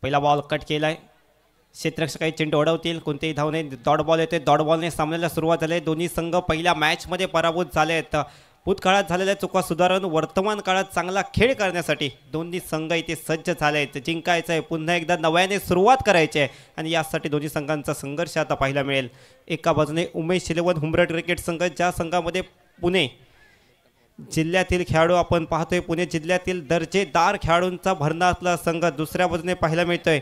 पहिला ball cut केलाय, क्षेत्ररक्षक काही चेंडू अडवतील, कोणतेही धाव नाही. डॉट बॉल येते, डॉट बॉलने सामन्याला सुरुवात झाली. दोन्ही संघ पहिल्या मॅचमध्ये पराभूत झाले आहेत. भूतकाळात झालेल्या चुका सुधारून वर्तमान काळात चांगला खेळ करण्यासाठी दोन्ही संघ इथे सज्ज झाले आहेत. जिंकायचं आहे, पुन्हा एकदा नव्याने सुरुवात करायची आहे आणि यासाठी दोन्ही संघांचा संघर्ष आता पाहायला मिळेल. एका बाजूने उमेश 11 हुंबरट क्रिकेट संघ, ज्या संघामध्ये पुणे जिल्ह्यातील खेळाडू आपण पाहतोय, पुणे जिल्ह्यातील दर्जेदार खेळाडूंचा भरणा असलेला संघ. दुसऱ्या बाजूने पाहायला मिळतोय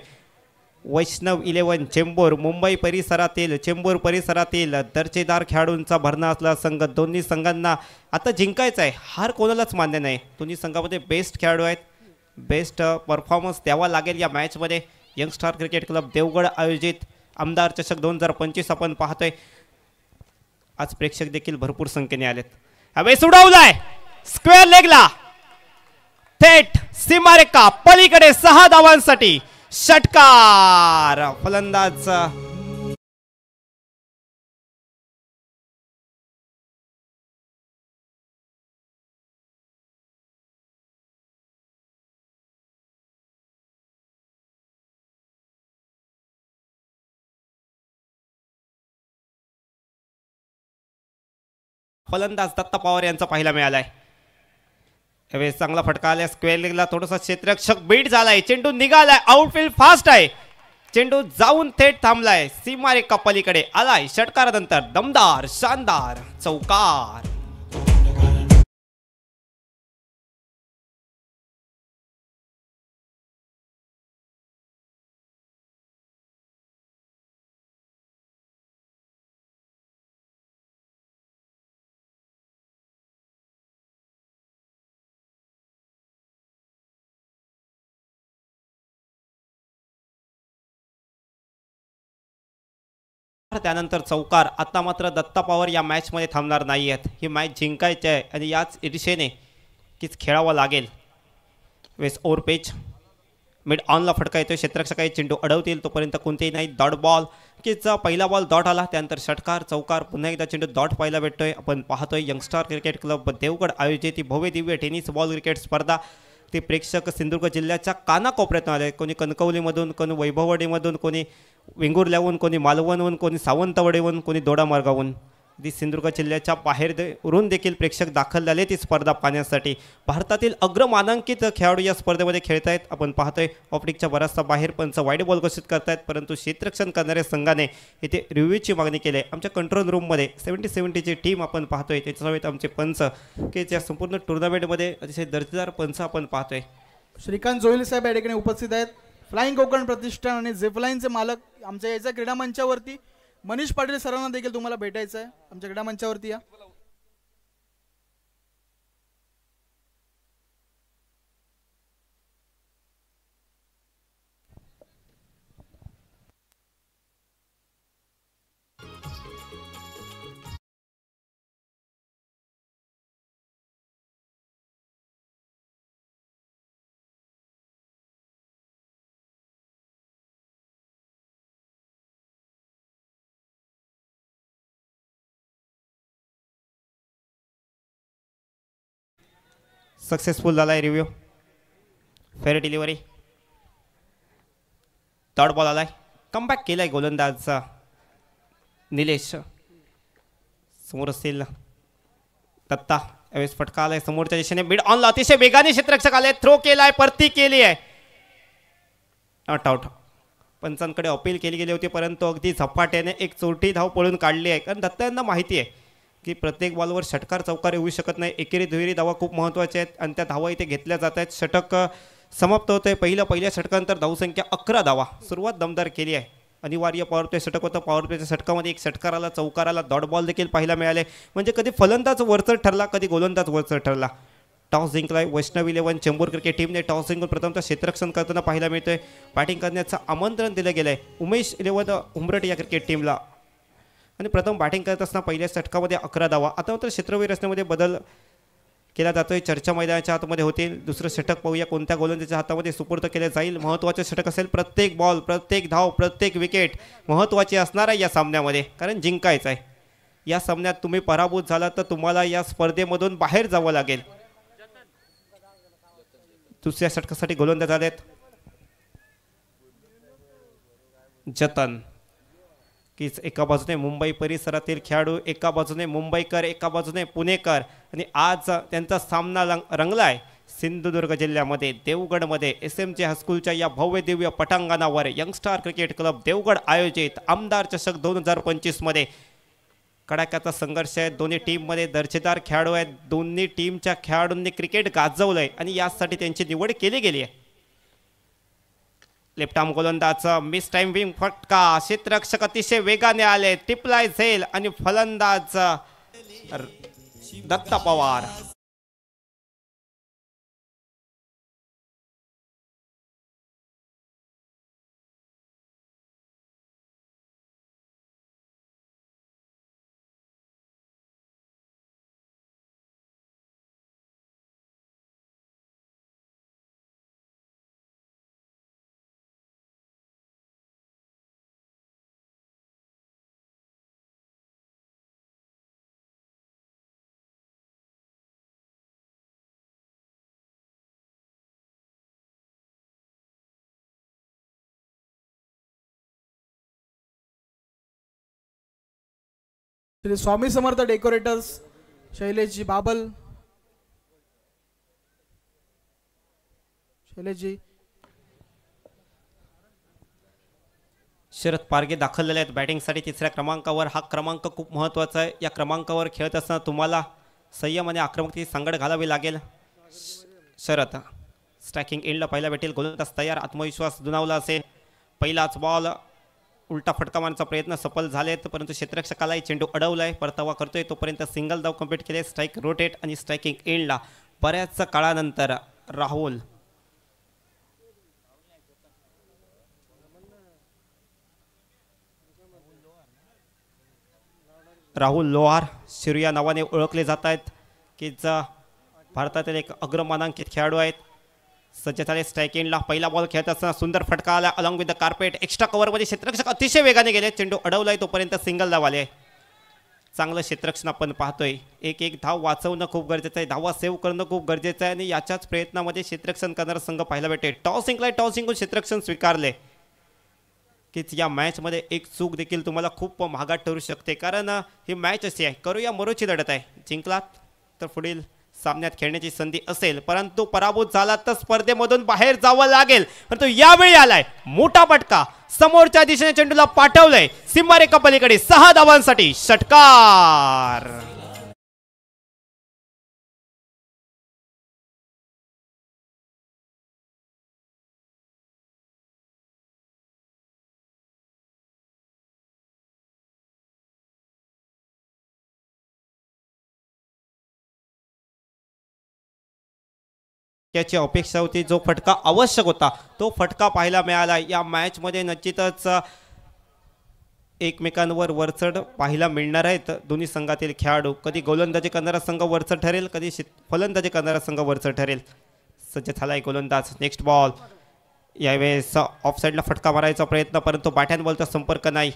वैष्णव 11 चेंबूर, मुंबई परिसरातील, चेंबूर परिसरातील दर्जेदार खेळाडूंचा भरणा असलेला संघ. दोन्ही संघांना आता जिंकायचं आहे, हार कोणालाच मान्य नाही. दोन्ही संघामध्ये बेस्ट खेळाडू आहेत, बेस्ट परफॉर्मन्स द्यावा लागेल या मॅचमध्ये. यंगस्टार क्रिकेट क्लब देवगड आयोजित आमदार चषक 2025 आपण पाहतोय. आज प्रेक्षक देखील भरपूर संख्येने आलेत. हवेस उडवलाय स्क्वेअर लेगला, थेट सीमारेखा पलीकडे 6 धावांसाठी षटकार. फलंदाज दत्ता पवार यांचा पाहायला मिळालाय. यावेळेस चांगला फटका आलाय स्क्वेअर लेगला. थोडासा क्षेत्ररक्षक बीट झालाय, चेंडू निघालाय, आउटफील्ड फास्ट आहे, चेंडू जाऊन थेट थांबलाय, सीमारेखा पलीकडे आलाय. षटकारानंतर दमदार शानदार चौकार. त्यानंतर चौकार. आता मात्र दत्ता पवार या मॅचमध्ये थांबणार नाही आहेत. ही मॅच जिंकायची आहे आणि याच दिशेने कीच खेळावं लागेल. वेस ओव्हर पेच मिड ऑनला फटका येतोय, क्षेत्ररक्षक काही चेंडू अडवतील, तोपर्यंत कोणतेही नाही. डॉट बॉल कीचा पहिला बॉल डॉट आला, त्यानंतर षटकार चौकार. पुन्हा एकदा चेंडू डॉट पाहायला भेटतोय. आपण पाहतोय यंगस्टार क्रिकेट क्लब देवगड आयोजित ही भव्य दिव्य टेनिस बॉल क्रिकेट स्पर्धा. ते प्रेक्षक सिंधुदुर्ग जिल्ह्याच्या कानाकोपऱ्यातून आले. कोणी कणकवलीमधून, कोणी वैभववाडीमधून, कोणी वेंगुर्ल्याहून, कोणी मालवणहून, कोणी सावंतवाडीहून, कोणी दोडामार्गाहून. ती सिंधुदुर्ग जिल्ह्याच्या बाहेरून देखील प्रेक्षक दाखल झाले ती स्पर्धा पाहण्यासाठी. भारतातील अग्रमानांकित खेळाडू या स्पर्धेमध्ये खेळत आहेत. आपण पाहतोय ऑप्टिकच्या बराचसा बाहेर पंच वाईड बॉल घोषित करतायत, परंतु क्षेत्ररक्षण करणाऱ्या संघाने इथे रिव्ह्यूची मागणी केली आहे. आमच्या कंट्रोल रूममध्ये 70-70ची टीम आपण पाहतोय, त्याच्यासोबत आमचे पंच की ज्या संपूर्ण टुर्नामेंटमध्ये अतिशय दर्जेदार पंच आपण पाहतोय. श्रीकांत जोईल साहेब या ठिकाणी उपस्थित आहेत. फ्लाइंग कोकण प्रतिष्ठान आणि झिपलाईनचे मालक आमच्या याच्या क्रीडा मंचावरती मनीष पाटील सरांना देखील तुम्हाला भेटायचं आहे. आमच्या क्रीडा मंचावरती या. सक्सेसफुल झाला आहे review. Fair delivery, dot ball आलाय, कमबॅक केलाय गोलंदाज निलेश. समोर असतील दत्ता. यावेळेस फटका आलाय समोरच्या दिशेने, मिड ऑनला अतिशय वेगाने क्षेत्ररक्षक आले, थ्रो केलाय, परती केली आहे, नॉट आउट. पंचांकडे अपील केली गेली होती, परंतु अगदी झपाट्याने एक चोरटी धाव पळून काढली आहे. कारण दत्ता यांना माहिती आहे की प्रत्येक बॉलवर षटकार चौकार येऊ शकत नाही. एकेरी दुहेरी धावा खूप महत्त्वाच्या आहेत आणि त्या धावा इथे घेतल्या जात आहेत. षटक समाप्त होत आहे. पहिल्या षटकानंतर धावसंख्या 11 धावा. सुरुवात दमदार केली आहे. अनिवार्य पॉवर प्ले षटक होतं. पॉवर प्लेच्या षटकामध्ये एक षटकाराला चौकाराला डॉट बॉल देखील पाहायला मिळाले. म्हणजे कधी फलंदाज वरचढ ठरला, कधी गोलंदाज वरचढ ठरला. टॉस जिंकलाय वैष्णव 11 चेंबूर क्रिकेट टीमने. टॉस जिंकून प्रथमतः क्षेत्ररक्षण करताना पाहायला मिळतोय. बॅटिंग करण्याचं आमंत्रण दिलं गेलं आहे उमेश 11 उमरट या क्रिकेट टीमला. आणि प्रथम बॅटिंग करत असताना पहिल्या षटकामध्ये 11 धावा. आता मात्र क्षेत्रवीर रचनेमध्ये बदल केला जातोय. चर्चा मैदानाच्या हातामध्ये होतील. दुसरं षटक पाहूया कोणत्या गोलंदाजाच्या हातामध्ये सुपूर्द केले जाईल. महत्त्वाचे षटक असेल. प्रत्येक बॉल, प्रत्येक धाव, प्रत्येक विकेट महत्त्वाची असणार आहे या सामन्यामध्ये, कारण जिंकायचं आहे. या सामन्यात तुम्ही पराभूत झाला तर तुम्हाला या स्पर्धेमधून बाहेर जावं लागेल. दुसऱ्या षटकासाठी गोलंदाज आलेत. जतन की एका बाजूने मुंबई परिसरातील खेळाडू, एका बाजूने मुंबईकर, एका बाजूने पुणेकर आणि आज त्यांचा सामना रंगलाय सिंधुदुर्ग जिल्ह्यामध्ये देवगडमध्ये एस एम जे हायस्कूलच्या या भव्य Divya पटांगणावर youngster cricket club Devgad आयोजित आमदार चषक 2025 मध्ये कडाक्याचा संघर्ष आहे. दोन्ही टीममध्ये दर्जेदार खेळाडू आहेत. दोन्ही टीमच्या खेळाडूंनी क्रिकेट गाजवलंय आणि यासाठी त्यांची निवड केली गेली आहे. लेफ्ट आर्म गोलंदाज मिस टाइम विंग फटका, क्षेत्ररक्षक अतिशय वेगाने आले, टिपलाय झेल आणि फलंदाज दत्ता पवार. श्री स्वामी समर्थ डेकोरेटर्स शैलेशजी बाबल. शैलेशजी शरद पारगे दाखललेले आहेत बॅटिंगसाठी तिसऱ्या क्रमांकावर. हा क्रमांक खूप महत्त्वाचा आहे. या क्रमांकावर खेळत असताना तुम्हाला संयम आणि आक्रमकतेची सांगड घालावी लागेल. शरद स्ट्रायकिंग एंडला पहिला भेटेल. गोलंदाज तयार, आत्मविश्वास दुणावला असेल. पहिलाच बॉल उलटा फटका मारण्याचा प्रयत्न सफल झालेत, परंतु क्षेत्ररक्षकालाही चेंडू अडवलाय. परतावा करतोय तोपर्यंत सिंगल धाव कंप्लीट केले. स्ट्राईक रोटेट आणि स्ट्रायकिंग एंडला बऱ्याच काळानंतर राहुल लोहार शिरू या नावाने ओळखले जात आहेत, की भारतातील एक अग्रमानांकित खेळाडू आहेत. सज्ज झाले स्ट्राईक एंडला. पहिला बॉल खेळत असताना सुंदर फटका आला along with the carpet. Extra कव्हरमध्ये क्षेत्ररक्षक अतिशय वेगाने गेले, चेंडू अडवलाय तोपर्यंत सिंगल धाव आले. चांगलं क्षेत्ररक्षण आपण पाहतोय. एक धाव वाचवणं खूप गरजेचं आहे, धावा सेव्ह करणं खूप गरजेचं आहे आणि याच्याच प्रयत्नामध्ये क्षेत्ररक्षण करणारा संघ पाहायला भेटेल. टॉस जिंकलाय, टॉस जिंकून क्षेत्ररक्षण स्वीकारले की या मॅचमध्ये एक चूक देखील तुम्हाला खूप महागात ठरू शकते, कारण ही मॅच अशी आहे करूया मरोची लढत आहे. जिंकलात तर पुढील सामन्यात खेळण्याची संधी असेल, परंतु पराभूत झाला तर स्पर्धेमधून बाहेर जावं लागेल. परंतु यावेळी आलाय मोठा फटका, समोरच्या दिशेने चेंडूला पाठवलंय सीमारेखा पलीकडे 6 धावांसाठी षटकार. त्याची अपेक्षा होती, जो फटका आवश्यक होता तो फटका पाहायला मिळाला. या मॅच मध्ये निश्चितच एकमेकांवर वरचढ पाहायला मिळणार आहेत दोन्ही संघातील खेळाडू. कधी गोलंदाजी करणारा संघ वरचढ ठरेल, कधी फलंदाजी करणारा संघ वरचढ ठरेल. सज्ज झालाय गोलंदाज. Next ball. यावेळेस ऑफ साईडला फटका मारायचा प्रयत्न, परंतु बॅट बॉलचा संपर्क नाही.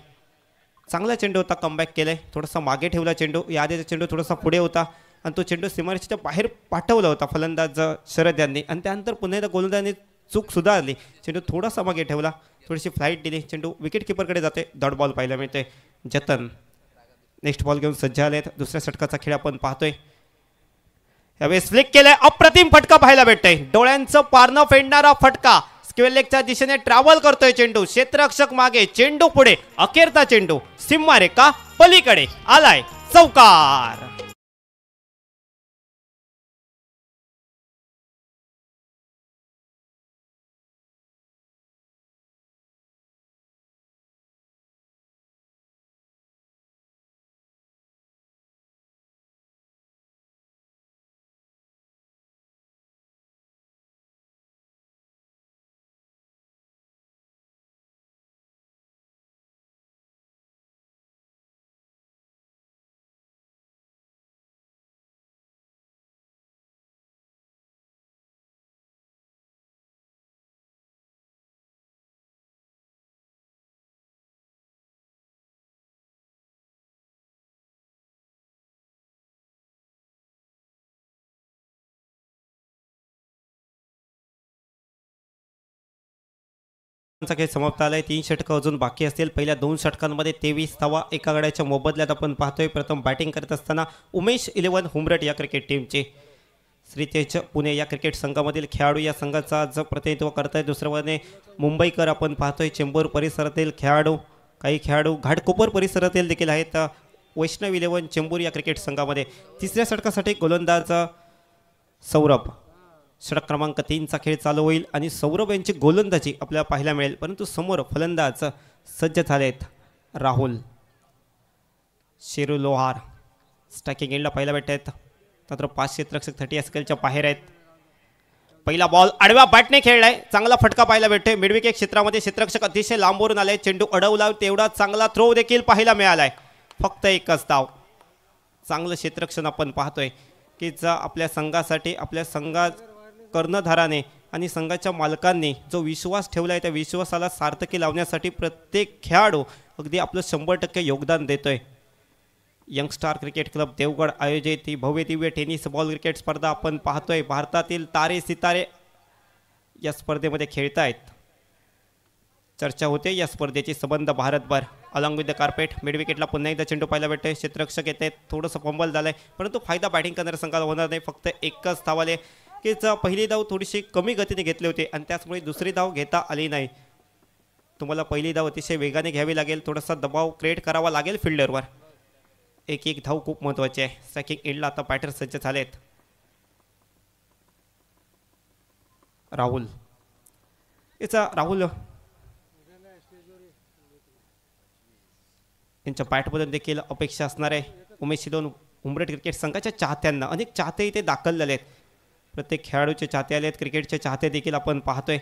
चांगला चेंडू होता, कमबॅक केलाय. थोडासा मागे ठेवला चेंडू, याआधीचा चेंडू थोडासा पुढे होता आणि तो चेंडू सीमारेषेच्या बाहेर पाठवला होता फलंदाज शरद यांनी, आणि त्यानंतर पुन्हा एकदा गोलंदाजांनी चूक सुधारली. चेंडू थोडासा मागे ठेवला, थोडीशी फ्लाईट दिली, चेंडू विकेट किपरकडे जाते. डॉट बॉल पाहायला मिळते. जतन नेक्स्ट बॉल घेऊन सज्ज आलेत. दुसऱ्या षटकाचा खेळ आपण पाहतोय. यावेळेस फ्लिक केलाय, अप्रतिम फटका पाहायला भेटतोय. डोळ्यांचं पारणं फेडणारा फटका. स्क्वेअर लेगच्या दिशेने ट्रॅव्हल करतोय चेंडू. क्षेत्ररक्षक मागे, चेंडू पुढे, अखेरचा चेंडू सीमारेखा पलीकडे आलाय. चौकार. खेळ समाप्त आलाय. 3 षटकं अजून बाकी असतील. पहिल्या 2 षटकांमध्ये 23 धावा एका गड्याच्या मोबदल्यात आपण पाहतोय. प्रथम बॅटिंग करत असताना उमेश 11 हुमरट या क्रिकेट टीमचे श्रीतेज पुणे या क्रिकेट संघामधील खेळाडू या संघाचा आज प्रतिनिधित्व करत आहे. दुसऱ्यामध्ये मुंबईकर आपण पाहतोय. चेंबूर परिसरातील खेळाडू, काही खेळाडू घाटकोपर परिसरातील देखील आहेत. वैष्णव 11 चेंबूर या क्रिकेट संघामध्ये. तिसऱ्या षटकासाठी गोलंदाज सौरभ. षटक क्रमांक 3चा खेळ चालू होईल आणि सौरभ यांची गोलंदाजी आपल्याला पाहायला मिळेल. परंतु समोर फलंदाज सज्ज झालेत. राहुल, शेरू लोहार स्ट्रायकिंग एंडला पहिला भेट आहेत. मात्र 5 क्षेत्ररक्षक 30 स्केलच्या बाहेर आहेत. पहिला बॉल आडव्या बॅटने खेळलाय. चांगला फटका पाहायला भेटतोय. मिडविकेट क्षेत्रामध्ये क्षेत्ररक्षक अतिशय लांबवरून आले. चेंडू अडवला. तेवढा चांगला थ्रो देखील पाहायला मिळालाय. फक्त एकच धाव. चांगलं क्षेत्ररक्षण आपण पाहतोय की जा आपल्या संघासाठी, आपल्या संघात कर्णधाराने आणि संघाच्या मालकांनी जो विश्वास ठेवला आहे त्या विश्वासाला सार्थकी लावण्यासाठी प्रत्येक खेळाडू अगदी आपलं 100% योगदान देतोय. यंगस्टार क्रिकेट क्लब देवगड आयोजित ही भव्य दिव्य टेनिस बॉल क्रिकेट स्पर्धा आपण पाहतोय. भारतातील तारे सितारे या स्पर्धेमध्ये खेळतायत. चर्चा होते या स्पर्धेची संबंध भारतभर. Along with the carpet. Mid विकेटला पुन्हा एकदा चेंडू पाहायला भेटतोय. क्षेत्ररक्षक येत आहेत. थोडंसं फंबल झालंय परंतु फायदा बॅटिंग करणाऱ्या संघाला होणार नाही. फक्त एकच धाव आले की पहिली धाव थोडीशी कमी गतीने घेतली होती आणि त्याचमुळे दुसरी धाव घेता आली नाही. तुम्हाला पहिली धाव अतिशय वेगाने घ्यावी लागेल. थोडासा दबाव क्रिएट करावा लागेल फिल्डरवर. एक धाव खूप महत्त्वाची आहे. स्ट्रायकिंग एंडला आता बॅटर सज्ज झालेत. राहुल, राहुल यांच्या बॅटमधून देखील अपेक्षा असणार आहे. उमेश 11 उमरेड क्रिकेट संघाच्या चाहत्यांना अनेक चाहते इथे दाखल झाले आहेत. प्रत्येक खेळाडूचे चाहते आले आहेत. क्रिकेटचे चाहते देखील आपण पाहतोय.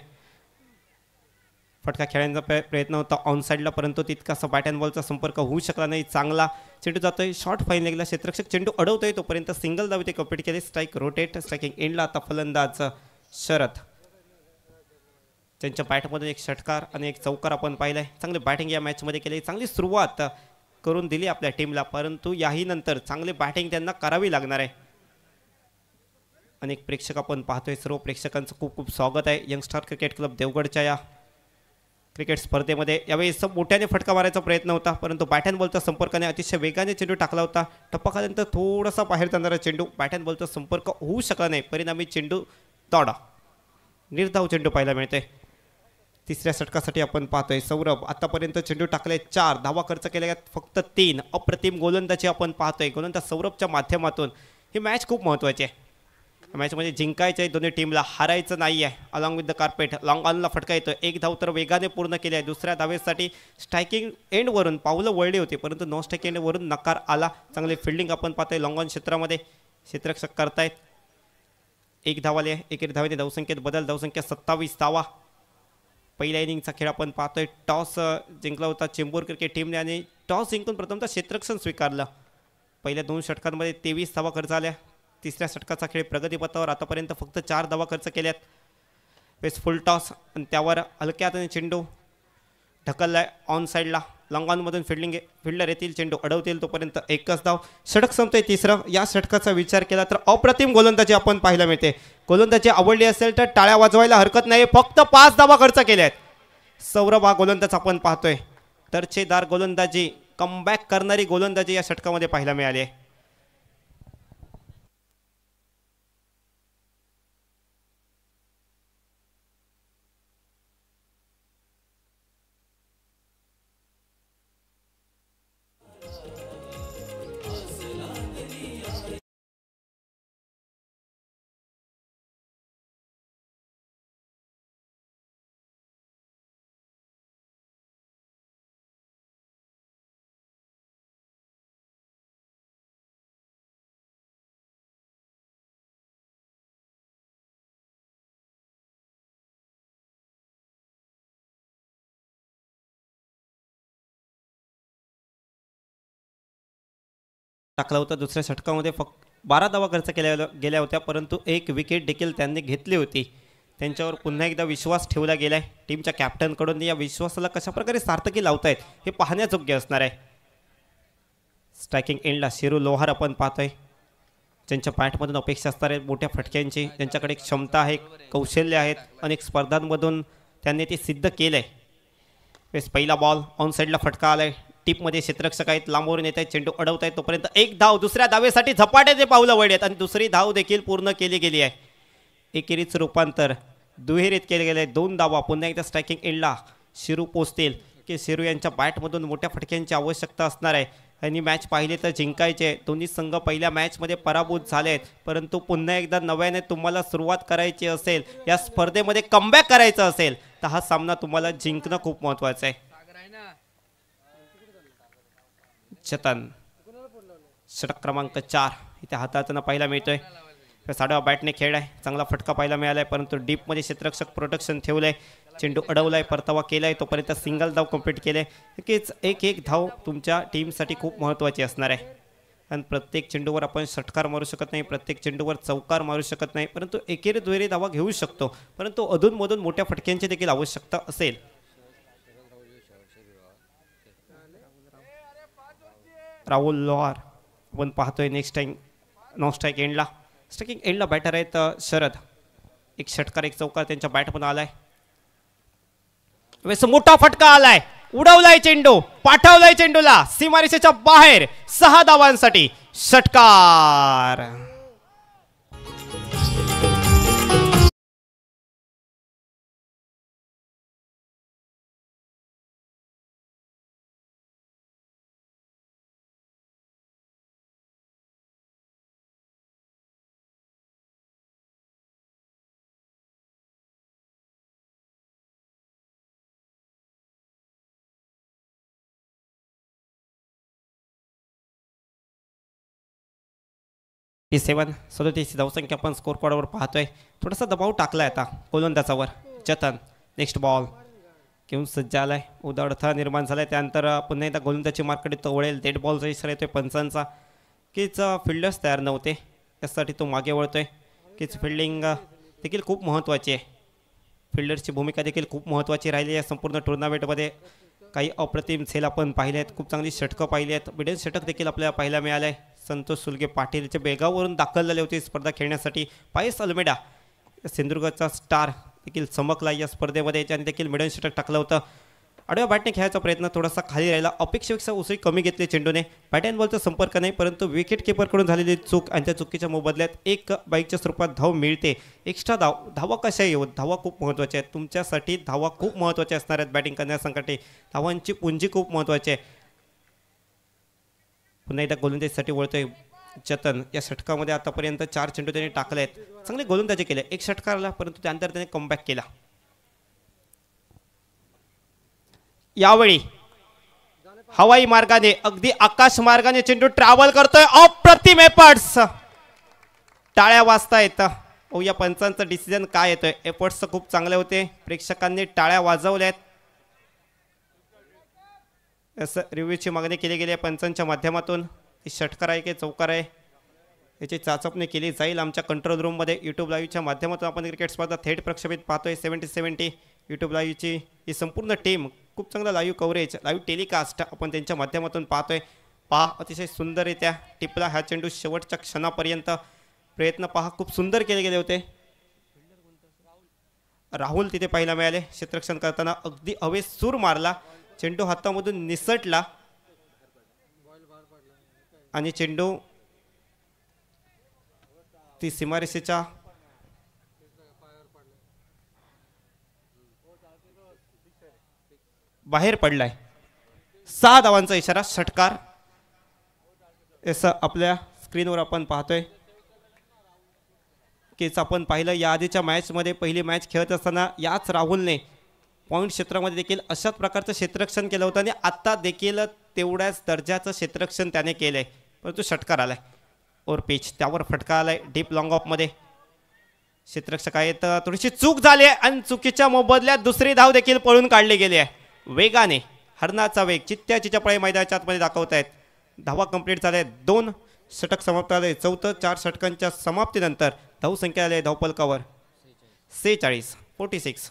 फटका खेळण्याचा प्रयत्न होता ऑन साईडला परंतु तितकासा बॅट अँड बॉलचा संपर्क होऊ शकला नाही. चांगला चेंडू जातोय. शॉर्ट फाईन लेगला क्षेत्ररक्षक चेंडू अडवतोय तोपर्यंत सिंगल धाव इथे कंप्लीट केले. Strike rotate. स्ट्रायकिंग एंडला आता फलंदाज शरद. त्यांच्या बॅटमधून एक षटकार आणि एक चौकार आपण पाहिलाय. चांगली बॅटिंग या मॅचमध्ये केली. चांगली सुरुवात करून दिली आपल्या टीमला परंतु याही नंतर चांगली बॅटिंग त्यांना करावी लागणार आहे. अनेक प्रेक्षक आपण पाहतोय. सर्व प्रेक्षकांचं खूप खूप स्वागत आहे यंगस्टार क्रिकेट क्लब देवगडच्या या क्रिकेट स्पर्धेमध्ये. यावेळी मोठ्याने फटका मारायचा प्रयत्न होता परंतु बॅट अँड बॉलच्या संपर्काने अतिशय वेगाने चेंडू टाकला होता. टप्पाखाल्यानंतर थोडासा बाहेर जाणारा चेंडू बॅट अँड बॉलचा संपर्क होऊ शकला नाही. परिणामी चेंडू तोडा. निर्धाव चेंडू पाहायला मिळते. तिसऱ्या षटकासाठी आपण पाहतोय सौरभ आतापर्यंत चेंडू टाकले 4 धावा खर्च केल्या फक्त 3. अप्रतिम गोलंदाजी आपण पाहतोय. गोलंदाज सौरभच्या माध्यमातून ही मॅच खूप महत्त्वाची आहे. मॅचमध्ये जिंकायचं आहे दोन्ही टीमला, हारायचं नाही आहे. Along with the carpet long ऑनला फटका येतो. एक धाव तर वेगाने पूर्ण केली आहे. दुसऱ्या धावेसाठी स्ट्रायकिंग एंडवरून पावलं वळली होती परंतु नॉन स्ट्रायकिंग एंडवरून नकार आला. चांगले फिल्डिंग आपण पाहतोय. लॉंग ऑन क्षेत्रामध्ये क्षेत्ररक्षक करतायत. एक धाव आली आहे. एक धावेने धावसंख्येत बदल. धावसंख्या 27 धावा. पहिल्या इनिंगचा खेळ आपण पाहतोय. टॉस जिंकला होता चेंबूर क्रिकेट टीमने आणि टॉस जिंकून प्रथमतः क्षेत्ररक्षण स्वीकारलं. पहिल्या 2 षटकांमध्ये 23 धावा खर्च झाल्या. तिसऱ्या षटकाचा खेळ प्रगतीपथावर. आतापर्यंत फक्त 4 धावा खर्च केल्यात. वेस्ट फुल टॉस आणि त्यावर हलक्यात आणि चेंडू ढकललाय ऑन साईडला. लॉंग ऑनमधून फिल्डर येतील. चेंडू अडवतील तोपर्यंत एकच धाव. षटक संपतोय तिसरं. या षटकाचा विचार केला तर अप्रतिम गोलंदाजी आपण पाहायला मिळते. गोलंदाजी आवडली असेल तर टाळ्या वाजवायला हरकत नाही. फक्त 5 धावा खर्च केल्या आहेत. सौरभ हा गोलंदाज आपण पाहतोय. दर्जेदार गोलंदाजी, कमबॅक करणारी गोलंदाजी या षटकामध्ये पाहायला मिळाली आहे. टाकला होता. दुसऱ्या षटकामध्ये फक्त 12 धावा खर्च गेल्या होत्या परंतु एक विकेट देखील त्यांनी घेतली होती. त्यांच्यावर पुन्हा एकदा विश्वास ठेवला गेलाय टीमच्या कॅप्टनकडून. या विश्वासाला कशाप्रकारे सार्थकी लावतायत हे पाहण्यायोग्य असणार आहे. स्ट्रायकिंग एंडला शेरू लोहार आपण पाहतोय. ज्यांच्या बॅटमधून अपेक्षा असणार आहे मोठ्या फटक्यांची. ज्यांच्याकडे क्षमता आहे, कौशल्य आहेत. अनेक स्पर्धांमधून त्यांनी ते सिद्ध केलंय. वेस पहिला बॉल ऑन साईडला फटका आलाय. टीपमध्ये क्षेत्ररक्षक आहेत, लांबवरून येत आहेत, चेंडू अडवत आहेत. तोपर्यंत एक धाव, दुसऱ्या धावेसाठी झपाट्याचे पावलं वळत आणि दुसरी धाव देखील पूर्ण केली गेली आहे. एकेरीचं रूपांतर दुहेरीत केले गेले. 2 धावा. पुन्हा एकदा स्ट्रायकिंग एंडला शिरू पोचतील की शिरू यांच्या बॅटमधून मोठ्या फटक्यांची आवश्यकता असणार आहे. आणि मॅच पाहिले तर जिंकायचे. दोन्ही संघ पहिल्या मॅचमध्ये पराभूत झाले आहेत, परंतु पुन्हा एकदा नव्याने तुम्हाला सुरुवात करायची असेल, या स्पर्धेमध्ये कमबॅक करायचं असेल, तर हा सामना तुम्हाला जिंकणं खूप महत्त्वाचं आहे. चतन षटक क्रमांक 4 इथे हाताळताना पाहायला मिळतोय. साडवा बॅटने खेळ आहे, चांगला फटका पाहायला मिळालाय, परंतु डीपमध्ये क्षेत्ररक्षक प्रोटेक्शन ठेवलंय. चेंडू अडवलाय, परतावा केलाय, तोपर्यंत सिंगल धाव कंप्लीट केले. नक्कीच एक धाव तुमच्या टीमसाठी खूप महत्त्वाची असणार आहे. आणि प्रत्येक चेंडूवर आपण षटकार मारू शकत नाही, प्रत्येक चेंडूवर चौकार मारू शकत नाही, परंतु एकेरी दुहेरी धावा घेऊ शकतो. परंतु अधूनमधून मोठ्या फटक्यांची देखील आवश्यकता असेल. राहुल लोहार आपण पाहतोय नेक्स्ट टाइम नॉन स्ट्राईक एंडला. स्ट्रायकिंग एंडला बॅटर आहेत शरद. एक षटकार एक चौकार त्यांच्या बॅटमधून आलाय. वेस मोठा फटका आलाय, उडवलाय चेंडू, पाठवलाय चेंडूला सीमारेषेच्या बाहेर. 6 धावांसाठी षटकार. P7 37 धावसंख्या आपण स्कोर कार्डवर पाहतोय. थोडासा दबाव टाकलाय आता गोलंदाजावर. जतन नेक्स्ट बॉल घेऊन सज्ज आलाय. उदाडथा निर्माण झालाय, त्यानंतर पुन्हा एकदा गोलंदाजी मार्कडे तो वळेल. डेड बॉलचा इशारा येतोय पंचांचा कीच फिल्डर्स तयार नव्हते, त्यासाठी तो मागे वळतोय. कीच फिल्डिंग देखील खूप महत्त्वाची आहे. फिल्डर्सची भूमिका देखील खूप महत्त्वाची राहिली आहे संपूर्ण टुर्नामेंटमध्ये. काही अप्रतिम झेल आपण पाहिले आहेत, खूप चांगली षटकं पाहिली आहेत. मिडल षटक देखील आपल्याला पाहायला मिळालं आहे. संतोष सुलगे पाटीलच्या बेगावरून दाखल झाले होते स्पर्धा खेळण्यासाठी. पायस अल्मेडा सिंधुदुर्गचा स्टार देखील चमकला या स्पर्धेमध्ये, त्याने देखील मिडल षटक टाकलं होतं. आडव्या बॅटने खेळायचा प्रयत्न थोडासा खाली राहिला, अपेक्षेपेक्षा उसळी कमी घेतली चेंडूने. बॅट अँड बॉलचा संपर्क नाही, परंतु विकेट किपरकडून झालेली चूक आणि त्या चुकीच्या मोबदल्यात एक बाईकच्या स्वरूपात धाव मिळते. एक्स्ट्रा धावा कशा येऊ, धावा खूप महत्त्वाच्या आहेत तुमच्यासाठी. धावा खूप महत्त्वाच्या असणार आहेत बॅटिंग करण्यासाठी. धावांची पुंजी खूप महत्त्वाची आहे. पुन्हा एकदा गोलंदाजीसाठी वळतोय जतन. या षटकामध्ये आतापर्यंत 4 चेंडू त्यांनी टाकले आहेत. चांगले गोलंदाजी केले. एक षटकार आला, परंतु त्यानंतर त्याने कमबॅक केला. यावेळी हवाई मार्गाने, अगदी आकाश मार्गाने चेंडू ट्रॅव्हल करतोय. अप्रतिम एफर्ट्स. टाळ्या वाजतायत. ओ या पंचांचा डिसिजन काय येतोय? एफर्ट्स खूप चांगले होते, प्रेक्षकांनी टाळ्या वाजवल्यात. असं रिव्ह्यूची मागणी केली गेली आहे पंचांच्या माध्यमातून. ही षटकार आहे की चौकार आहे याची चाचपणी केली जाईल आमच्या कंट्रोल रूममध्ये. यूट्यूब लाईव्हच्या माध्यमातून आपण क्रिकेट स्पर्धा थेट प्रक्षेपित पाहतोय. 70-70 यूट्यूब लाईव्हची ही संपूर्ण टीम, खूप चांगला लाईव्ह कव्हरेज, लाईव्ह टेलिकास्ट आपण त्यांच्या माध्यमातून पाहतोय. पहा अतिशय सुंदररित्या टिपला हा चेंडू शेवटच्या क्षणापर्यंत. प्रयत्न पहा खूप सुंदर केले गेले होते. राहुल तिथे पाहायला मिळाले क्षेत्ररक्षण करताना. अगदी हवेत सूर मारला, चेंडू हातामधून निसटला आणि चेंडू ती सीमारेषेच्या बाहेर पडलाय. 6 धावांचा इशारा, षटकार. असं आपल्या स्क्रीनवर आपण पाहतोय कीच आपण पाहिलं या आधीच्या मॅचमध्ये. पहिली मॅच खेळत असताना याच राहुलने पॉईंट क्षेत्रामध्ये देखील अशाच प्रकारचं क्षेत्ररक्षण केलं होतं आणि आत्ता देखील तेवढ्याच दर्जाचं क्षेत्ररक्षण त्याने केलंय, परंतु षटकार आलाय. ओर पिच त्यावर फटका आलाय डीप लॉंग ऑफमध्ये. क्षेत्ररक्षक आहेत, थोडीशी चूक झाली आहे आणि चुकीच्या मोबदल्यात दुसरी धाव देखील पळून काढली गेली आहे. वेगाने हरणाचा वेग चित्त्या चिच्यापळे मैदानाच्या आतमध्ये दाखवत आहेत. धावा कंप्लीट झाल्या, 2 षटक समाप्त झाले. चौथं 4 षटकांच्या समाप्तीनंतर धावसंख्या आली धावपलकावर 46.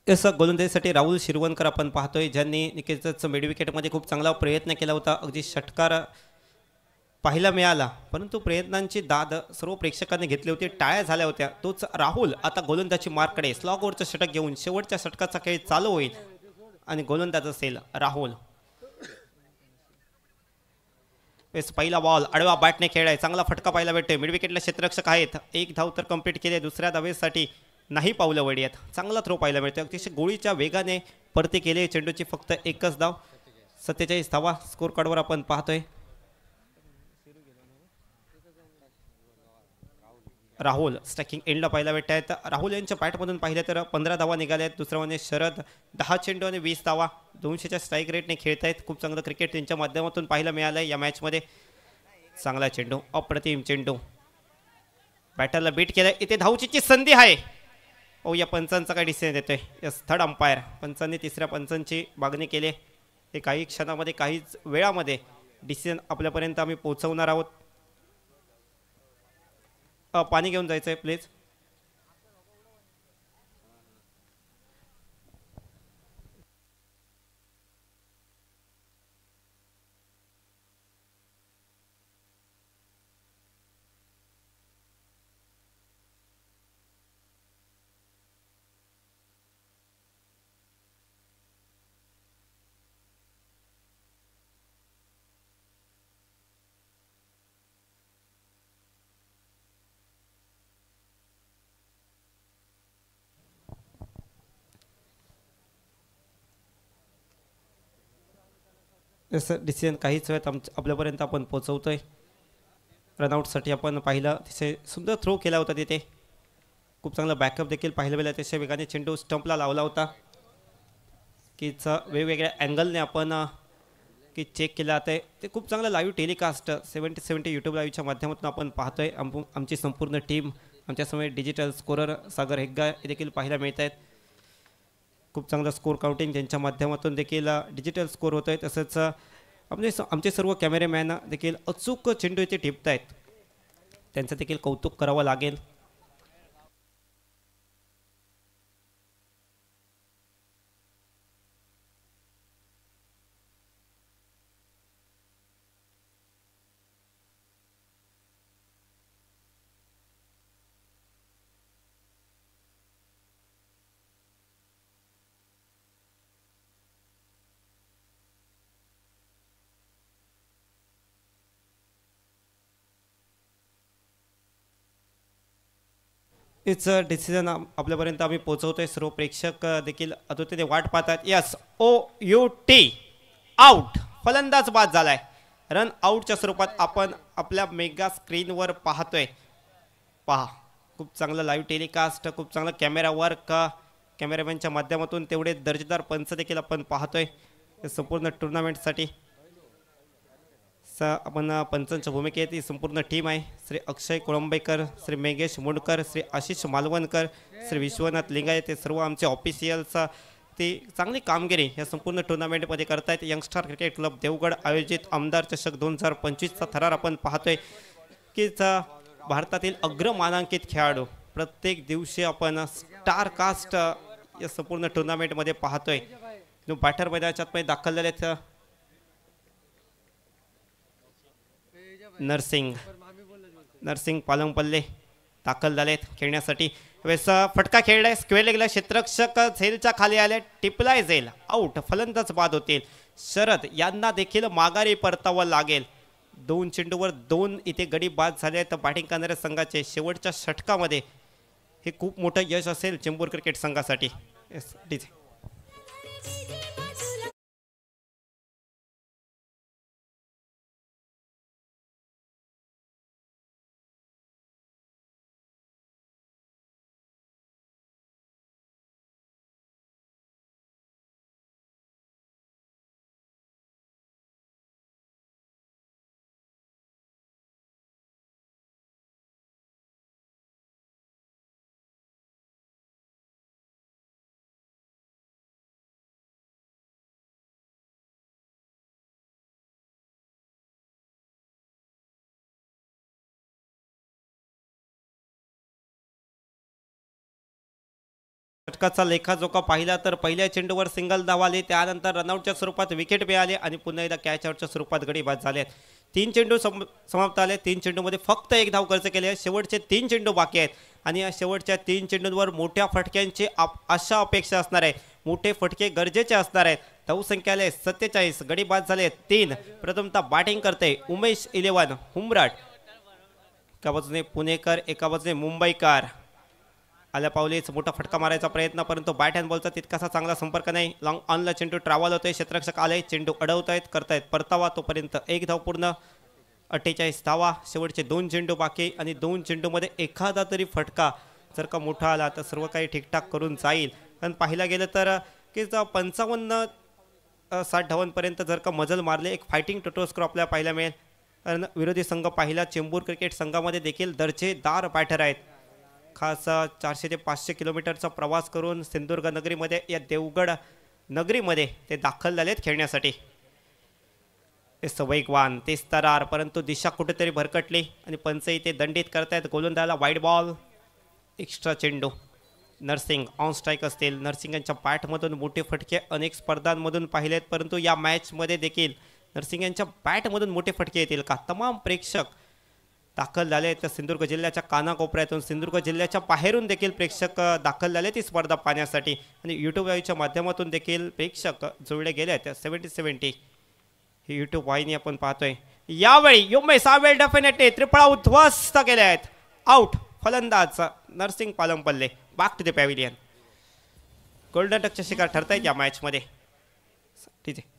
असं गोलंदाजीसाठी राहुल शिरवणकर आपण पाहतोय, ज्यांनी निकेतच मिडविकेटमध्ये खूप चांगला प्रयत्न केला होता. अगदी षटकार पाहायला मिळाला, परंतु प्रयत्नांची दाद सर्व प्रेक्षकांनी घेतली होती, टाळ्या झाल्या होत्या. तोच राहुल आता गोलंदाजी मार्ककडे स्लॉग ओव्हरचं षटक घेऊन शेवटच्या षटकाचा खेळ चालू होईल आणि गोलंदाज असेल राहुल. पहिला बॉल आडवा बॅटने खेळाय, चांगला फटका पाहायला भेटतोय. मिडविकेटला क्षेत्ररक्षक आहेत, एक धाव तर कंप्लीट केली. दुसऱ्या धावेसाठी नाही पावलं वडी आहेत. चांगला थ्रो पाहायला मिळतोय, अतिशय गोळीच्या वेगाने परती केले. चेंडूची फक्त एकच धाव, 47 धावा स्कोर कार्डवर आपण पाहतोय. राहुल स्ट्रायकिंग एंडला पाहायला भेटत आहेत. राहुल यांच्या बॅटमधून पाहिलं तर 15 धावा निघाल्या आहेत. दुसऱ्या म्हणजे शरद 10 चेंडू आणि 20 धावा, 200च्या स्ट्राईक रेटने खेळत आहेत. खूप चांगलं क्रिकेट त्यांच्या माध्यमातून पाहायला मिळालं या मॅचमध्ये. चांगला चेंडू, अप्रतिम चेंडू, बॅटरला बीट केलं. इथे धावचीची संधी आहे. ओ या पंचांचा काय डिसिजन देतोय? यस, थर्ड अंपायर पंचांनी तिसऱ्या पंचांची मागणी केली. हे काही क्षणामध्ये, काहीच वेळामध्ये डिसिजन आपल्यापर्यंत आम्ही पोहोचवणार आहोत. पाणी घेऊन जायचं आहे प्लीज. जसं डिसिजन काहीच वेळात आपल्यापर्यंत आपण पोचवतोय. रनआउटसाठी आपण पाहिलं, अतिशय सुंदर थ्रो केला होता तिथे. खूप चांगला बॅकअप देखील पाहिलं गेलं. अतिशय वेगाने चेंडू स्टंपला लावला होता. कीच वेगवेगळ्या अँगलने आपण की चेक केलं जातं आहे. ते खूप चांगलं लाईव्ह टेलिकास्ट 70 यूट्यूब लाईव्हच्या माध्यमातून आपण पाहतोय. आमची संपूर्ण टीम, आमच्यासमोर डिजिटल स्कोरर सागर हेग्गा हे देखील पाहायला मिळत आहेत. खूप चांगलं स्कोर काउंटिंग त्यांच्या माध्यमातून देखील डिजिटल स्कोर होत आहे. तसंच आमचे सर्व कॅमेरेमॅन देखील अचूक चेंडू इथे टिपत आहेत, त्यांचं देखील कौतुक करावं लागेल. इट्स डिसिजन आपल्यापर्यंत आम्ही पोहोचवतोय. सर्व प्रेक्षक देखील आतुरतेने वाट पाहतात. यस, OUT आउट, फलंदाज बाद झालाय. रन आउटच्या स्वरूपात आपण आपल्या मेगा स्क्रीनवर पाहतोय. पहा, खूप चांगलं लाईव्ह टेलिकास्ट, खूप चांगलं कॅमेरा वर्क, कॅमेरामॅनच्या माध्यमातून तेवढे दर्जेदार पंच देखील आपण पाहतोय संपूर्ण टुर्नामेंटसाठी. आपण पंचांच्या भूमिकेत ही संपूर्ण टीम आहे. श्री अक्षय कोळंबेकर, श्री मेघेश मुंडकर, श्री आशिष मालवणकर, श्री विश्वनाथ लिंगायत, ते सर्व आमचे ऑफिशियल्स ते चांगली कामगिरी या संपूर्ण टुर्नामेंटमध्ये करतायत. यंगस्टार क्रिकेट क्लब देवगड आयोजित आमदार चषक 2025चा थरार आपण पाहतोय की भारतातील अग्रमानांकित खेळाडू प्रत्येक दिवशी आपण स्टार कास्ट या संपूर्ण टुर्नामेंटमध्ये पाहतोय. जो बॅटर मैदानाच्यात दाखल झाले आहेत. नरसिंग पालंगपल्ले दाखल झालेत खेळण्यासाठी. वेळेस फटका खेळलाय, स्क्वेअर लेगला क्षेत्ररक्षक झेलच्या खाली आले, टिपलाय झेल, आउट, फलंदाज बाद होतील. शरद यांना देखील माघारी परतावं लागेल. 2 चेंडूवर 2 इथे गडी बाद झाले आहेत बॅटिंग करणाऱ्या संघाचे. शेवटच्या षटकामध्ये हे खूप मोठं यश असेल चेंबूर क्रिकेट संघासाठी. षटकाचा लेखाजोखा पाहिला तर पहिल्या चेंडूवर सिंगल धाव आली, त्यानंतर रनआउटच्या स्वरूपात विकेट मिळाली आणि पुन्हा एकदा कॅच आउटच्या स्वरूपात गडी बाद झाले. 3 चेंडू समाप्त आले. 3 चेंडूमध्ये फक्त 1 धाव खर्च केली आहे. शेवटचे 3 चेंडू बाकी आहेत आणि या शेवटच्या 3 चेंडूंवर मोठ्या फटक्यांची अशा अपेक्षा असणार आहे. मोठे फटके गरजेचे असणार आहेत. धावसंख्या 47, गडी बाद झाले 3. प्रथमतः बॅटिंग करते उमेश 11 हुंबराट. एका बाजूने पुणेकर, एका बाजूने मुंबईकर. आल्या पावलीच मोठा फटका मारायचा प्रयत्न, परंतु बॅट अँड बॉलचा तितकासा चांगला संपर्क नाही. लॉंग ऑनला चेंडू ट्रॅव्हल होतोय. क्षेत्ररक्षक आले, चेंडू अडवतायत, करतायत परतावा. तोपर्यंत 1 धाव पूर्ण, 48 धावा. शेवटचे 2 चेंडू बाकी आणि 2 चेंडूमध्ये एखादा तरी फटका जर का मोठा आला तर सर्व काही ठीकठाक करून जाईल. कारण पाहिलं गेलं तर की 55-60 धावांपर्यंत जर का मजल मारले, एक फायटिंग टोटल स्कोर आपल्याला पाहायला मिळेल. कारण विरोधी संघ पाहिला चेंबूर क्रिकेट संघामध्ये देखील दर्जेदार बॅटर आहेत. खास 400 ते 500 किलोमीटरचा प्रवास करून सिंधुदुर्ग नगरीमध्ये, या देवगड नगरीमध्ये ते दाखल झालेत खेळण्यासाठी. ते सवैगवान, ते स्तरार, परंतु दिशा कुठेतरी भरकटली आणि पंच इथे दंडित करतायत. गोलंदाजाला वाईड बॉल, एक्स्ट्रा चेंडू. नरसिंग ऑन स्ट्राईक असतील. नरसिंग यांच्या बॅटमधून मोठे फटके अनेक स्पर्धांमधून पाहिलेत, परंतु या मॅचमध्ये देखील नरसिंग यांच्या बॅटमधून मोठे फटके येतील का? तमाम प्रेक्षक दाखल झाले तर सिंधुदुर्ग जिल्ह्याच्या कानाकोपऱ्यातून, सिंधुदुर्ग जिल्ह्याच्या बाहेरून देखील प्रेक्षक दाखल झाले ती स्पर्धा पाहण्यासाठी आणि यूट्यूब लाईव्हच्या माध्यमातून देखील प्रेक्षक जुळले गेले आहेत. 70-70 ही यूट्यूब वाहिनी आपण पाहतोय. यावेळी युमे सावेल डेफिनेटली त्रिफळा उद्ध्वस्त केले आहेत. आउट. फलंदाज Narsing Palampalle. Back to the pavilion. Golden टचचे शिकार ठरतायत या मॅचमध्ये. ठीक आहे.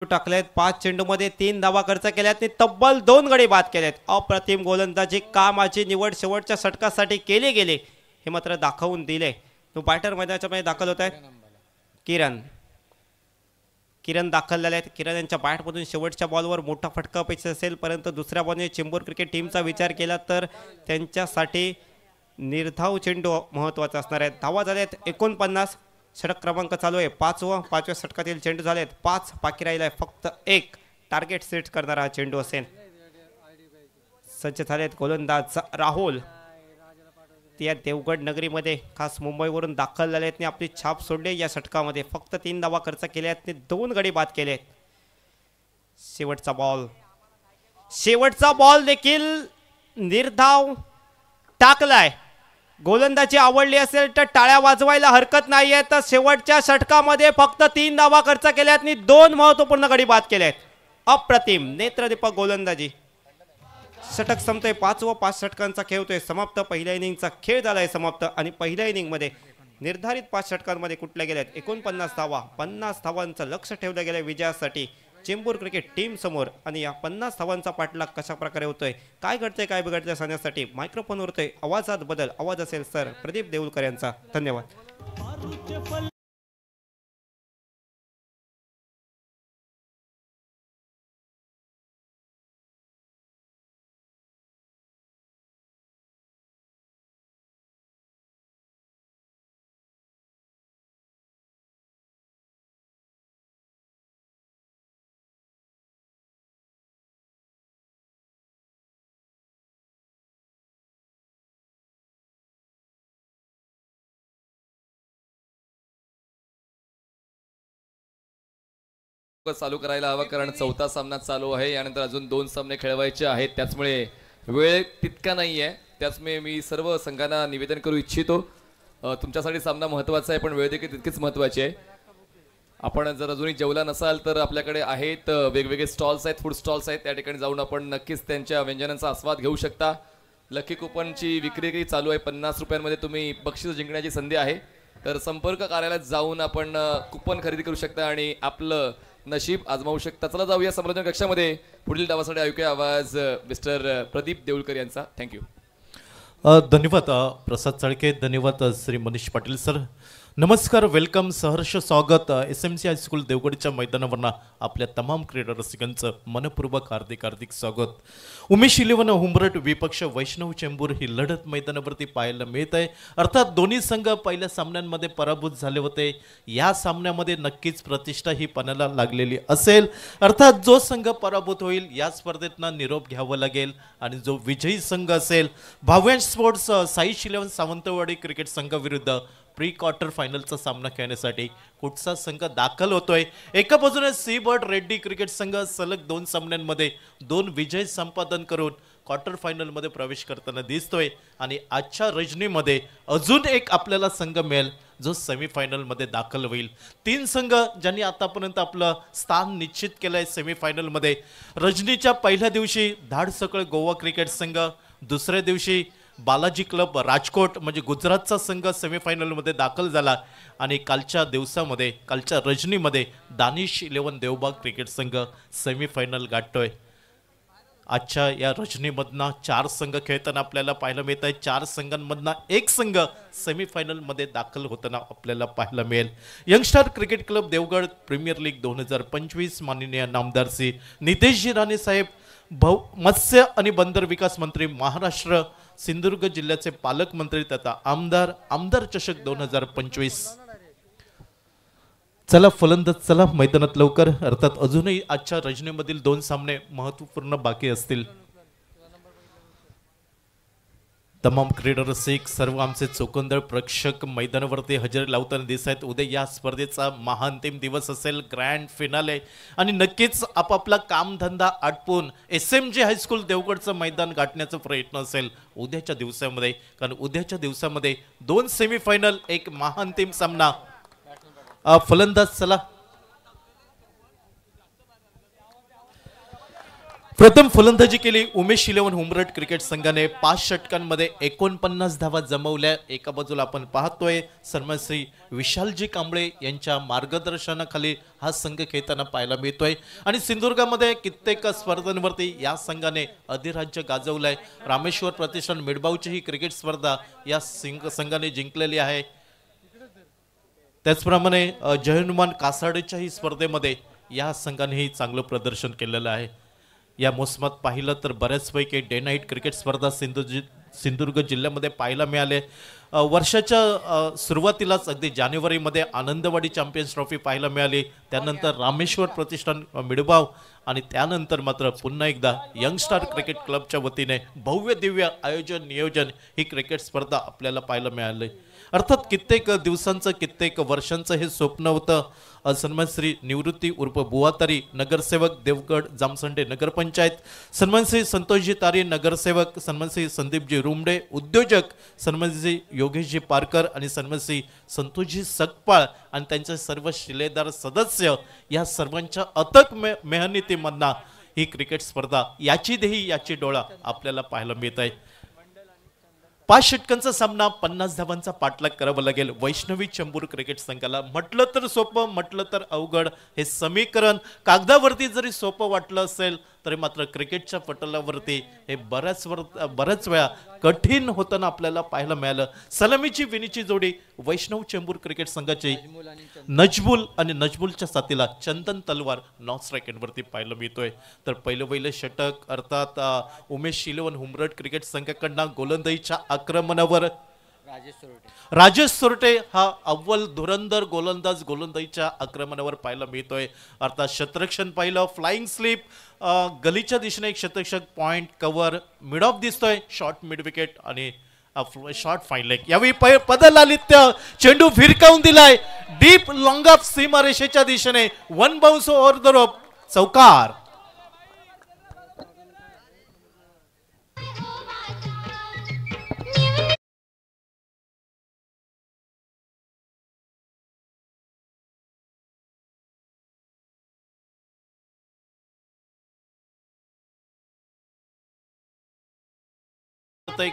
टाकलेत 5 चेंडूमध्ये 3 धावा खर्च केल्यात आणि तब्बल 2 गडी बाद केलेत. अप्रतिम गोलंदाजी कामाची निवड शेवटच्या षटकासाठी केली गेली हे मात्र दाखवून दिले. तो बॅटर मैदानामध्ये दाखल होत आहेत. किरण दाखल झाले आहेत. किरण यांच्या बॅटमधून शेवटच्या बॉलवर मोठा फटका अपेक्षित असेल, परंतु दुसऱ्या बॉलने चेंबूर क्रिकेट टीमचा विचार केला तर त्यांच्यासाठी निर्धाव चेंडू महत्त्वाचा असणार आहे. धावा झाल्यात 49. षटक क्रमांक चालू आहे 5व्या षटकातील चेंडू झालेत 5. बाकी राहिलाय फक्त 1. टार्गेट सेट करणारा हा चेंडू असेल. सज्ज झालेत गोलंदाज राहुल. त्या देवगड नगरीमध्ये खास मुंबईवरून दाखल झालेत आणि आपली छाप सोडली या षटकामध्ये. फक्त 3 धावा खर्च केल्यात आणि 2 गडी बाद केलेत. शेवटचा बॉल देखील निर्धाव टाकलाय. गोलंदाजी आवडली असेल तर टाळ्या वाजवायला हरकत नाहीये. तर शेवटच्या षटकामध्ये फक्त 3 धावा खर्च केल्यात आणि 2 महत्त्वपूर्ण गडी बाद केलेत. अप्रतिम नेत्रदीपक गोलंदाजी. षटक संपतोय. 5 षटकांचा खेळ होतोय समाप्त. पहिल्या इनिंगचा खेळ झालाय समाप्त आणि पहिल्या इनिंगमध्ये निर्धारित 5 षटकांमध्ये कुठल्या गेल्यात 49 धावा. 50 धावांचं लक्ष ठेवलं गेलं विजयासाठी चेंबूर क्रिकेट टीम समोर आणि या 50 धावांचा पाठलाग कशा प्रकारे होतोय, काय घडतंय काय बिघडतंय सांगण्यासाठी मायक्रोफोन वरतोय आवाजात बदल. आवाज असेल सर प्रदीप देऊलकर यांचा. धन्यवाद. चालू करायला हवा, कारण चौथा सामना चालू आहे. यानंतर अजून 2 सामने खेळवायचे आहेत, त्याचमुळे वेळ तितका नाही आहे. त्याचमुळे मी सर्व संघांना निवेदन करू इच्छितो, तुमच्यासाठी सामना महत्त्वाचा आहे पण वेळ देखील तितकीच महत्त्वाची आहे. आपण जर अजूनही जेवला नसाल तर आपल्याकडे आहेत वेगवेगळे स्टॉल्स आहेत, फूड स्टॉल्स आहेत. त्या ठिकाणी जाऊन आपण नक्कीच त्यांच्या व्यंजनांचा आस्वाद घेऊ शकता. लकी कुपनची विक्री चालू आहे. 50 रुपयांमध्ये तुम्ही बक्षीस जिंकण्याची संधी आहे. तर संपर्क कार्यालयात जाऊन आपण कुपन खरेदी करू शकता आणि आपलं नशीब आजमावू शकता. चला जाऊया समोरच्या कक्षामध्ये. पुढील डावासाठी ऐकूया आवाज मिस्टर प्रदीप देऊलकर यांचा. थँक्यू. धन्यवाद प्रसाद चाळके. धन्यवाद श्री मनीष पाटील सर. नमस्कार, वेलकम, सहर्ष स्वागत SMC हायस्कूल देवगडच्या मैदानावरनं आपल्या तमाम क्रीडा रसिकांचं मनपूर्वक हार्दिक स्वागत. उमेश 11 हुंबरट विपक्ष वैष्णव चेंबूर ही लढत मैदानावरती पाहायला मिळत आहे. अर्थात दोन्ही संघ पहिल्या सामन्यांमध्ये पराभूत झाले होते. या सामन्यामध्ये नक्कीच प्रतिष्ठा ही पणाला लागलेली असेल. अर्थात जो संघ पराभूत होईल या स्पर्धेतनं निरोप घ्यावा लागेल आणि जो विजयी संघ असेल भाव्यांश स्पोर्ट्स साई 11 सावंतवाडी क्रिकेट संघाविरुद्ध प्री क्वार्टर फायनलचा सामना खेळण्यासाठी कुठचा संघ दाखल होतोय. एका बाजूने सी बर्ड रेड्डी क्रिकेट संघ सलग 2 सामन्यांमध्ये 2 विजय संपादन करून क्वार्टर फायनलमध्ये प्रवेश करताना दिसतोय आणि आजच्या रजनीमध्ये अजून एक आपल्याला संघ मिळेल जो सेमीफायनलमध्ये दाखल होईल. 3 संघ ज्यांनी आतापर्यंत आपलं स्थान निश्चित केलंय सेमीफायनलमध्ये. रजनीच्या पहिल्या दिवशी धाडसकळ गोवा क्रिकेट संघ, दुसऱ्या दिवशी बालाजी क्लब राजकोट म्हणजे गुजरातचा संघ सेमीफायनलमध्ये दाखल झाला आणि कालच्या रजनीमध्ये दानिश 11 देवबाग क्रिकेट संघ सेमीफायनल गाठतोय. आजच्या या रजनीमधनं 4 संघ खेळताना आपल्याला पाहायला मिळत आहे. 4 संघांमधनं एक संघ सेमीफायनलमध्ये दाखल होताना आपल्याला पाहायला मिळेल. Youngstar cricket club Devgad premier league 2025 माननीय नामदार श्री नितेशजी राणे साहेब मत्स्य आणि बंदर विकास मंत्री महाराष्ट्र सिंधुदुर्ग जिल्ह्याचे पालकमंत्री तथा आमदार चषक 2025. चला फलंदाज चला मैदानात लवकर. अर्थात अजूनही आजच्या रजनीमधील 2 सामने महत्वपूर्ण बाकी असतील. तमाम क्रीडा रसिक सर्व आमचे चोखंदळ प्रेक्षक मैदानावरती हजेरी लावताना दिसत आहेत. उद्या या स्पर्धेचा महाअंतिम दिवस असेल, ग्रँड फिनाले, आणि नक्कीच आपापला कामधंदा आटपून SMG हायस्कूल देवगडचं मैदान गाठण्याचा प्रयत्न असेल उद्याच्या दिवसामध्ये. कारण उद्याच्या दिवसामध्ये 2 सेमीफायनल, एक महाअंतिम सामना. फलंदाज चला. प्रथम फलंदाजी केली उमेश 11 हुंबरट क्रिकेट संघाने. 5 षटकांमध्ये 49 धावा जमवल्या. एका बाजूला आपण पाहतोय सन्मान श्री विशालजी कांबळे यांच्या मार्गदर्शनाखाली हा संघ खेळताना पाहायला मिळतोय आणि सिंधुदुर्गामध्ये कित्येक स्पर्धांवरती या संघाने अधिराज्य गाजवलंय. रामेश्वर प्रतिष्ठान मिडबावची ही क्रिकेट स्पर्धा या संघाने जिंकलेली आहे. त्याचप्रमाणे जय हनुमान कासाडेच्या ही स्पर्धेमध्ये या संघानेही चांगलं प्रदर्शन केलेलं आहे. या मोसमात पाहिलं तर बऱ्याचपैकी डे नाईट क्रिकेट स्पर्धा सिंधुदुर्ग जिल्ह्यामध्ये पाहायला मिळाले. वर्षाच्या सुरुवातीलाच अगदी जानेवारीमध्ये आनंदवाडी चॅम्पियन्स ट्रॉफी पाहायला मिळाली. त्यानंतर रामेश्वर प्रतिष्ठान मिडबाव आणि त्यानंतर मात्र पुन्हा एकदा यंगस्टार क्रिकेट क्लबच्या वतीने भव्य दिव्य आयोजन नियोजन ही क्रिकेट स्पर्धा आपल्याला पाहायला मिळाली. अर्थात कित्येक दिवसांचं कित्येक वर्षांचं हे स्वप्न होतं. सन्मान श्री निवृत्ती उर्फ बुवातारी नगरसेवक देवगड जामसंडे नगरपंचायत, सन्मान श्री संतोषजी तारी नगरसेवक, सन्मान श्री संदीपजी रुमडे उद्योजक, सन्मान श्री योगेशजी पारकर आणि सन्मान श्री संतोषजी सकपाळ आणि त्यांचे सर्व शिलेदार सदस्य या सर्वांच्या अथक मेहनतीमधनं ही क्रिकेट स्पर्धा याची देही याची डोळा आपल्याला पाहायला मिळत आहे. 5 षटकांचा सामना, 50 धावांचा पाठलाग करावा लागेल वैष्णवी चेंबूर क्रिकेट संघाला. म्हटलं तर सोपं, म्हटलं तर अवघड हे समीकरण कागदावरती जरी सोपं वाटलं असेल तरी मात्र क्रिकेटच्या पटलावरती हे बऱ्याच वेळा कठीण होताना आपल्याला पाहायला मिळालं. सलामीची विनीची जोडी वैष्णव चेंबूर क्रिकेट संघाची नजबुल आणि नजबुलच्या साथीला चंदन तलवार नॉन स्ट्राईक एंडवरती पाहायला मिळतोय. तर पहिलं षटक अर्थात उमेश 11 हुंबरट क्रिकेट संघाकडनं गोलंदाजीच्या आक्रमणावर राजेश सोरटे हा अव्वल धुरंधर गोलंदाजीच्या आक्रमणावर पाहायला मिळतोय. अर्थात शतरक्षण पाहिलं, फ्लाइंग स्लीप, गलीच्या दिशेने एक शतरक्षक, पॉइंट कव्हर, मिड ऑफ दिसतोय, शॉर्ट मिड विकेट आणि शॉर्ट फाईन लेग. यावेळी पदलालित्य चेंडू फिरकावून दिलाय डीप लॉंग ऑफ सीमारेषेच्या दिशेने. 1 बाउन्स ओव्हर द रोप, चौकार.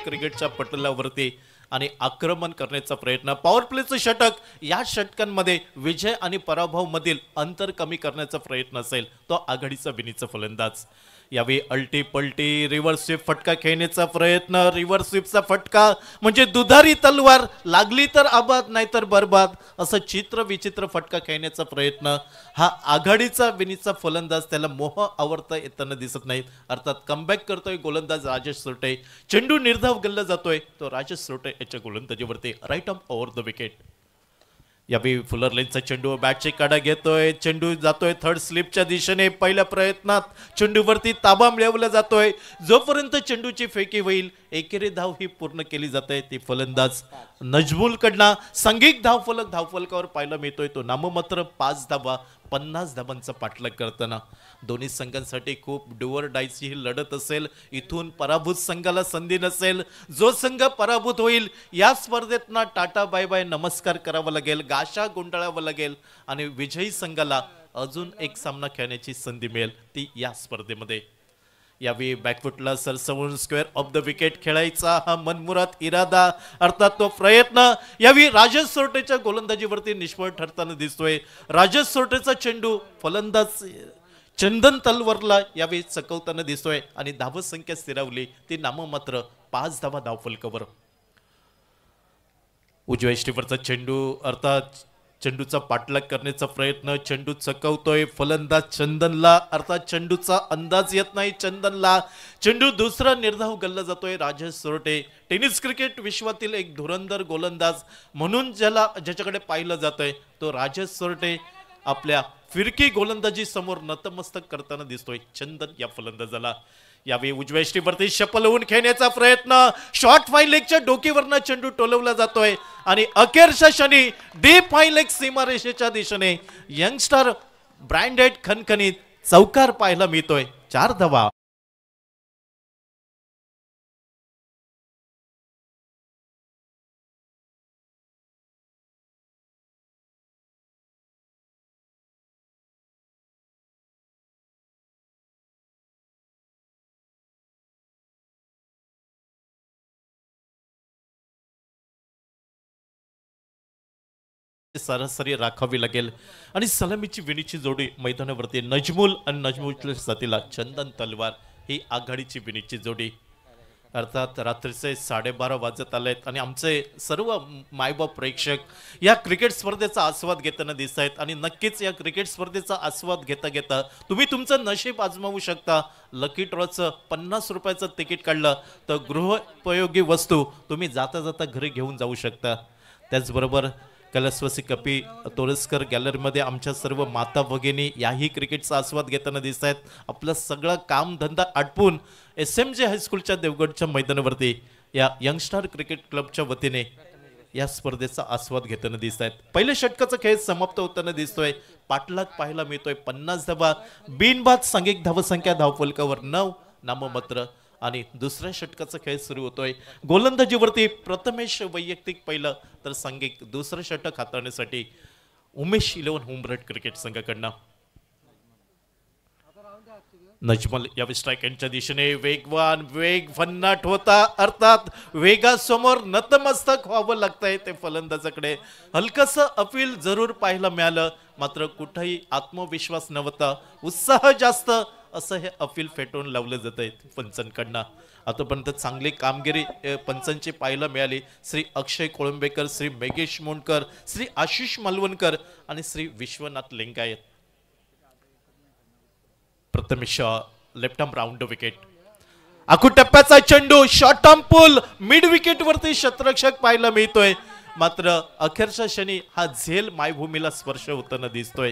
क्रिकेटच्या पटलावरती आणि आक्रमण करण्याचा प्रयत्न. पॉवर प्लेचं षटक, या षटकांमध्ये विजय आणि पराभव मधील अंतर कमी करण्याचा प्रयत्न असेल तो आघाडीचा विनीचा फलंदाज. यावेळी अल्टी पलटी रिव्हर्स स्वीप फटका खेळण्याचा प्रयत्न, रिव्हर्स स्वीपचा फटका म्हणजे दुधारी तलवार, लागली तर आबाद नाहीतर बरबाद असं चित्र विचित्र फटका खेळण्याचा प्रयत्न. हा आघाडीचा विनीचा फलंदाज, त्याला मोह आवडता येताना दिसत नाही. अर्थात कमबॅक करतोय गोलंदाज राजेश सुरटे. चेंडू निर्धाव गल्ला जातोय तो राजेश सुरटे याच्या गोलंदाजीवरती right arm over the wicket. यावेळी फुलर लेनचा चेंडू बॅटची काढा घेतोय, चेंडू जातोय थर्ड स्लिपच्या दिशेने. पहिल्या प्रयत्नात चेंडूवरती ताबा मिळवला जातोय. जोपर्यंत चेंडूची फेकी होईल एकेरी धाव ही पूर्ण केली जाते ती फलंदाज नजमुल कडनं. सांघिक धावफलकावर पाहायला मिळतोय तो नाममात्र 5 धावा 50 धावांचा पाठलाग करताना. दोन्ही संघांसाठी खूप डुअर डायची ही लढत असेल. इथून पराभूत संघाला संधी नसेल. जो संघ पराभूत होईल या स्पर्धेतना टाटा बाय बाय नमस्कार करावा लागेल, गाशा गुंडाळावा लागेल आणि विजयी संघाला अजून एक सामना खेळण्याची संधी मिळेल ती या स्पर्धेमध्ये. यावेळी बॅकफुटला सरसवून स्क्वेअर ऑफ द विकेट खेळायचा हा मनमुराद इरादा, अर्थात तो प्रयत्न यावेळी राजेश सोरटेच्या गोलंदाजीवरती निष्फळ ठरताना दिसतोय. राजेश सोरटेचा चेंडू फलंदाज चंदन तलवारला यावेळी चकवताना दिसतोय आणि धावसंख्या स्थिरावली ती नाममात्र 5 धावा धावफलकावर. उजव्या इष्टीवरचा चेंडू, अर्थात चेंडूचा पाठलाग करण्याचा प्रयत्न, चेंडू चकवतोय फलंदाज चंदनला, अर्थात चेंडूचा अंदाज येत नाही चंदनला. चेंडू दुसरा निर्धाव गल्ला जातोय राजेश सोरटे. टेनिस क्रिकेट विश्वातील एक धुरंधर गोलंदाज म्हणून ज्याच्याकडे पाहिलं जातंय तो राजेश सोरटे आपल्या फिरकी गोलंदाजी समोर नतमस्तक करताना दिसतोय चंदन या फलंदाजाला. यावेळी उजव्या इष्टीवरती शपल होऊन खेळण्याचा प्रयत्न, शॉर्ट फाईन लेगच्या डोकीवरनं चेंडू टोलवला जातोय आणि अखेरच्या क्षणी डीप फाईन लेग सीमारेषेच्या दिशेने यंगस्टर ब्रँडेड खणखणीत चौकार पाहायला मिळतोय. 4 धावा. सरासरी राखावी लागेल आणि सलामीची विणीची जोडी मैदानावरती नजमुल आणि नजमुलच्या साथीला चंदन तलवार ही आघाडीची विणीची जोडी. अर्थात रात्रीचे 12:30 वाजत आलेत आणि आमचे सर्व मायबाप प्रेक्षक या क्रिकेट स्पर्धेचा आस्वाद घेताना दिसत आहेत आणि नक्कीच या क्रिकेट स्पर्धेचा आस्वाद घेता घेता तुम्ही तुमचं नशीब आजमावू शकता. लकी ड्रॉचं 50 रुपयाचं तिकीट काढलं तर गृहोपयोगी वस्तू तुम्ही जाता जाता घरी घेऊन जाऊ शकता. त्याचबरोबर कैलासवासी कपी तोरसकर गॅलरीमध्ये आमच्या सर्व माता भगिनी याही क्रिकेटचा आस्वाद घेताना दिसत आहेत. आपलं सगळं काम धंदा आटपून SMJ हायस्कूलच्या देवगडच्या मैदानावरती या यंगस्टार क्रिकेट क्लबच्या वतीने या स्पर्धेचा आस्वाद घेताना दिसत आहेत. पहिल्या षटकाचा खेळ समाप्त होताना दिसतोय. पाठलाग पाहायला मिळतोय 50 धावा, बिनबाद सांघिक धावसंख्या धावफलकावर 9 नाममात्र आणि दुसऱ्या षटकाचा खेळ सुरू होतोय. गोलंदाजीवरती प्रथमेश वैयक्तिक पहिलं तर सांघिक दुसरं षटक हाताळण्यासाठी उमेश 11 होमरट क्रिकेट संघाकडनं. नजमल या स्ट्राईक एंडच्या दिशेने वेगवान वेग भन्नाट होता, अर्थात वेगासमोर नतमस्तक व्हावं लागतंय ते फलंदाजाकडे. हलकसं अपील जरूर पाहायला मिळालं मात्र कुठेही आत्मविश्वास नव्हता, उत्साह जास्त असं हे अपील फेटवून लावलं जात आहे पंचांकडनं. आतापर्यंत चांगली कामगिरी पंचांची पाहायला मिळाली. श्री अक्षय कोळंबेकर, श्री मेघेश मोंडकर, श्री आशिष मालवणकर आणि Shri Vishwanath Lingayat. Prathamesh left arm round wicket, आखू टप्प्याचा चेंडू short arm pull mid wicket वरती शतरक्षक पाहायला मिळतोय मात्र अखेरच्या क्षणी हा झेल मायभूमीला स्पर्श होताना दिसतोय.